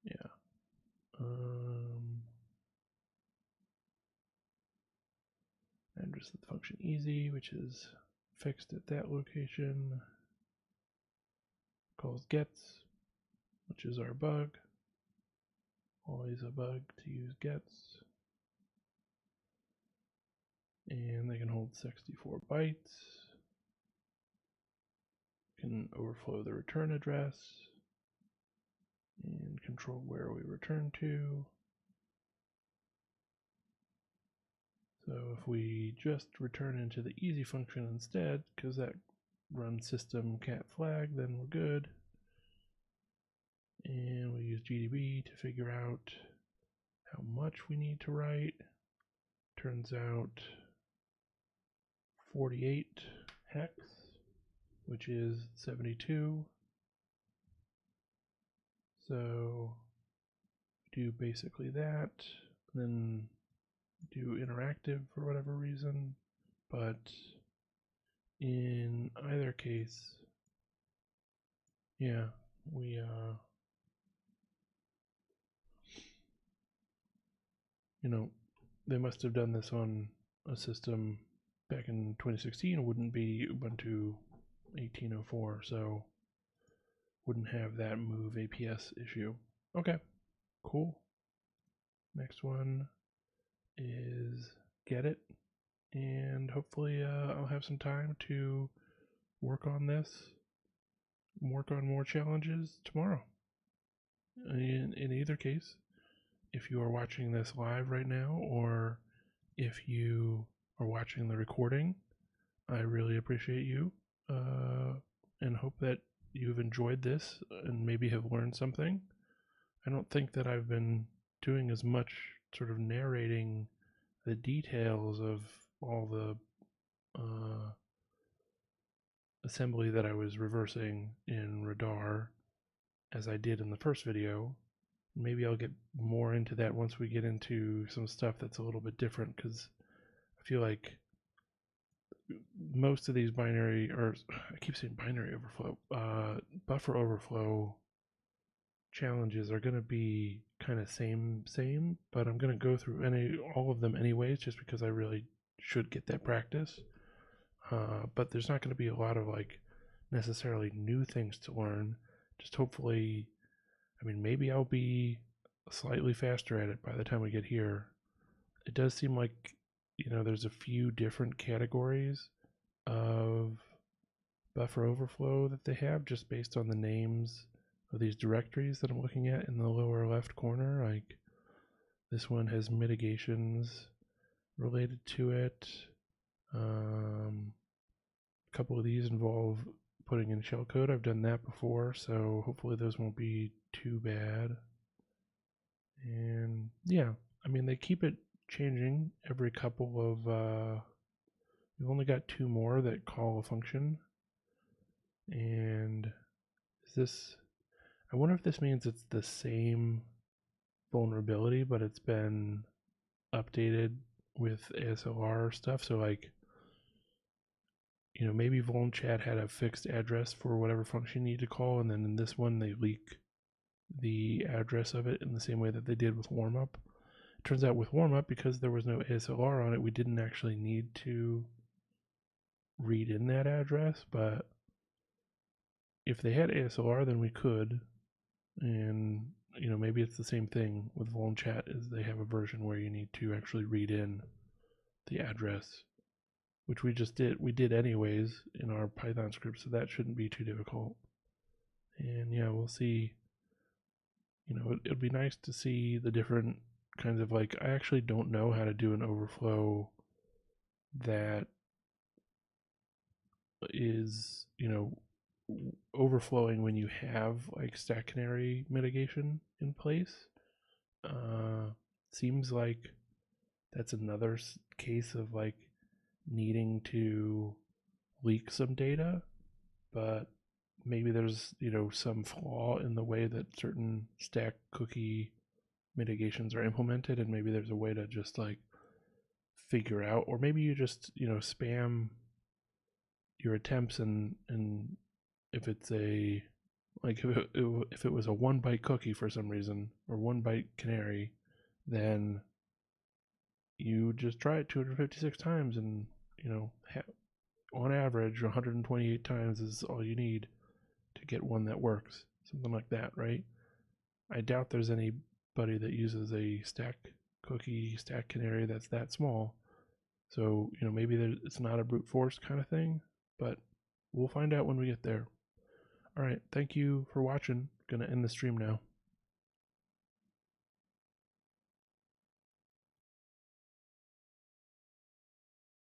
yeah. Address of the function easy, which is fixed at that location. Calls gets, which is our bug. Always a bug to use gets. And they can hold 64 bytes. Can overflow the return address and control where we return to. So if we just return into the easy function instead, because that runs system cat flag, then we're good. And we use GDB to figure out how much we need to write. Turns out 48 hex, which is 72. So do basically that, then do interactive for whatever reason, but in either case, yeah, we they must have done this on a system back in 2016. It wouldn't be Ubuntu 1804, so wouldn't have that move APS issue. Okay, cool. Next one is get it, and hopefully I'll have some time to work on this, work on more challenges tomorrow. In either case, if you are watching this live right now, or if you are watching the recording, I really appreciate you, and hope that you've enjoyed this and maybe have learned something. I don't think that I've been doing as much sort of narrating the details of all the assembly that I was reversing in Radar as I did in the first video. Maybe I'll get more into that once we get into some stuff that's a little bit different, because I feel like most of these binary, or I keep saying binary overflow, buffer overflow challenges are going to be kind of same, but I'm going to go through all of them anyways, just because I really should get that practice. But there's not going to be a lot of like necessarily new things to learn. Just hopefully, I mean, maybe I'll be slightly faster at it by the time we get here. It does seem like, there's a few different categories of buffer overflow that they have just based on the names of these directories that I'm looking at in the lower left corner. Like this one has mitigations related to it. A couple of these involve putting in shellcode. I've done that before, so hopefully those won't be too bad. And yeah, I mean, they keep it changing every couple of, we've only got 2 more that call a function. And is this, I wonder if this means it's the same vulnerability, but it's been updated with ASLR stuff. So like, you know, maybe vulnchat had a fixed address for whatever function you need to call, and then in this one they leak the address of it in the same way that they did with warmup. It turns out with warmup, because there was no ASLR on it, we didn't actually need to read in that address, but if they had ASLR, then we could. And you know, maybe it's the same thing with vulnchat, is they have a version where you need to actually read in the address, which we just did. We did anyways in our Python script, so that shouldn't be too difficult. And yeah, we'll see. You know, it'd be nice to see the different kinds of, like, I actually don't know how to do an overflow that is, you know, overflowing when you have like stack canary mitigation in place. Seems like that's another case of like needing to leak some data, but maybe there's, you know, some flaw in the way that certain stack cookie mitigations are implemented, and maybe there's a way to just like figure out, or maybe you just, you know, spam your attempts, and if it's a, like, if it was a 1 byte cookie for some reason, or 1 byte canary, then you just try it 256 times, and you know, on average 128 times is all you need to get one that works, something like that, right? I doubt there's anybody that uses a stack cookie, stack canary that's that small. So, you know, maybe it's not a brute force kind of thing, but we'll find out when we get there. All right, thank you for watching. Gonna end the stream now.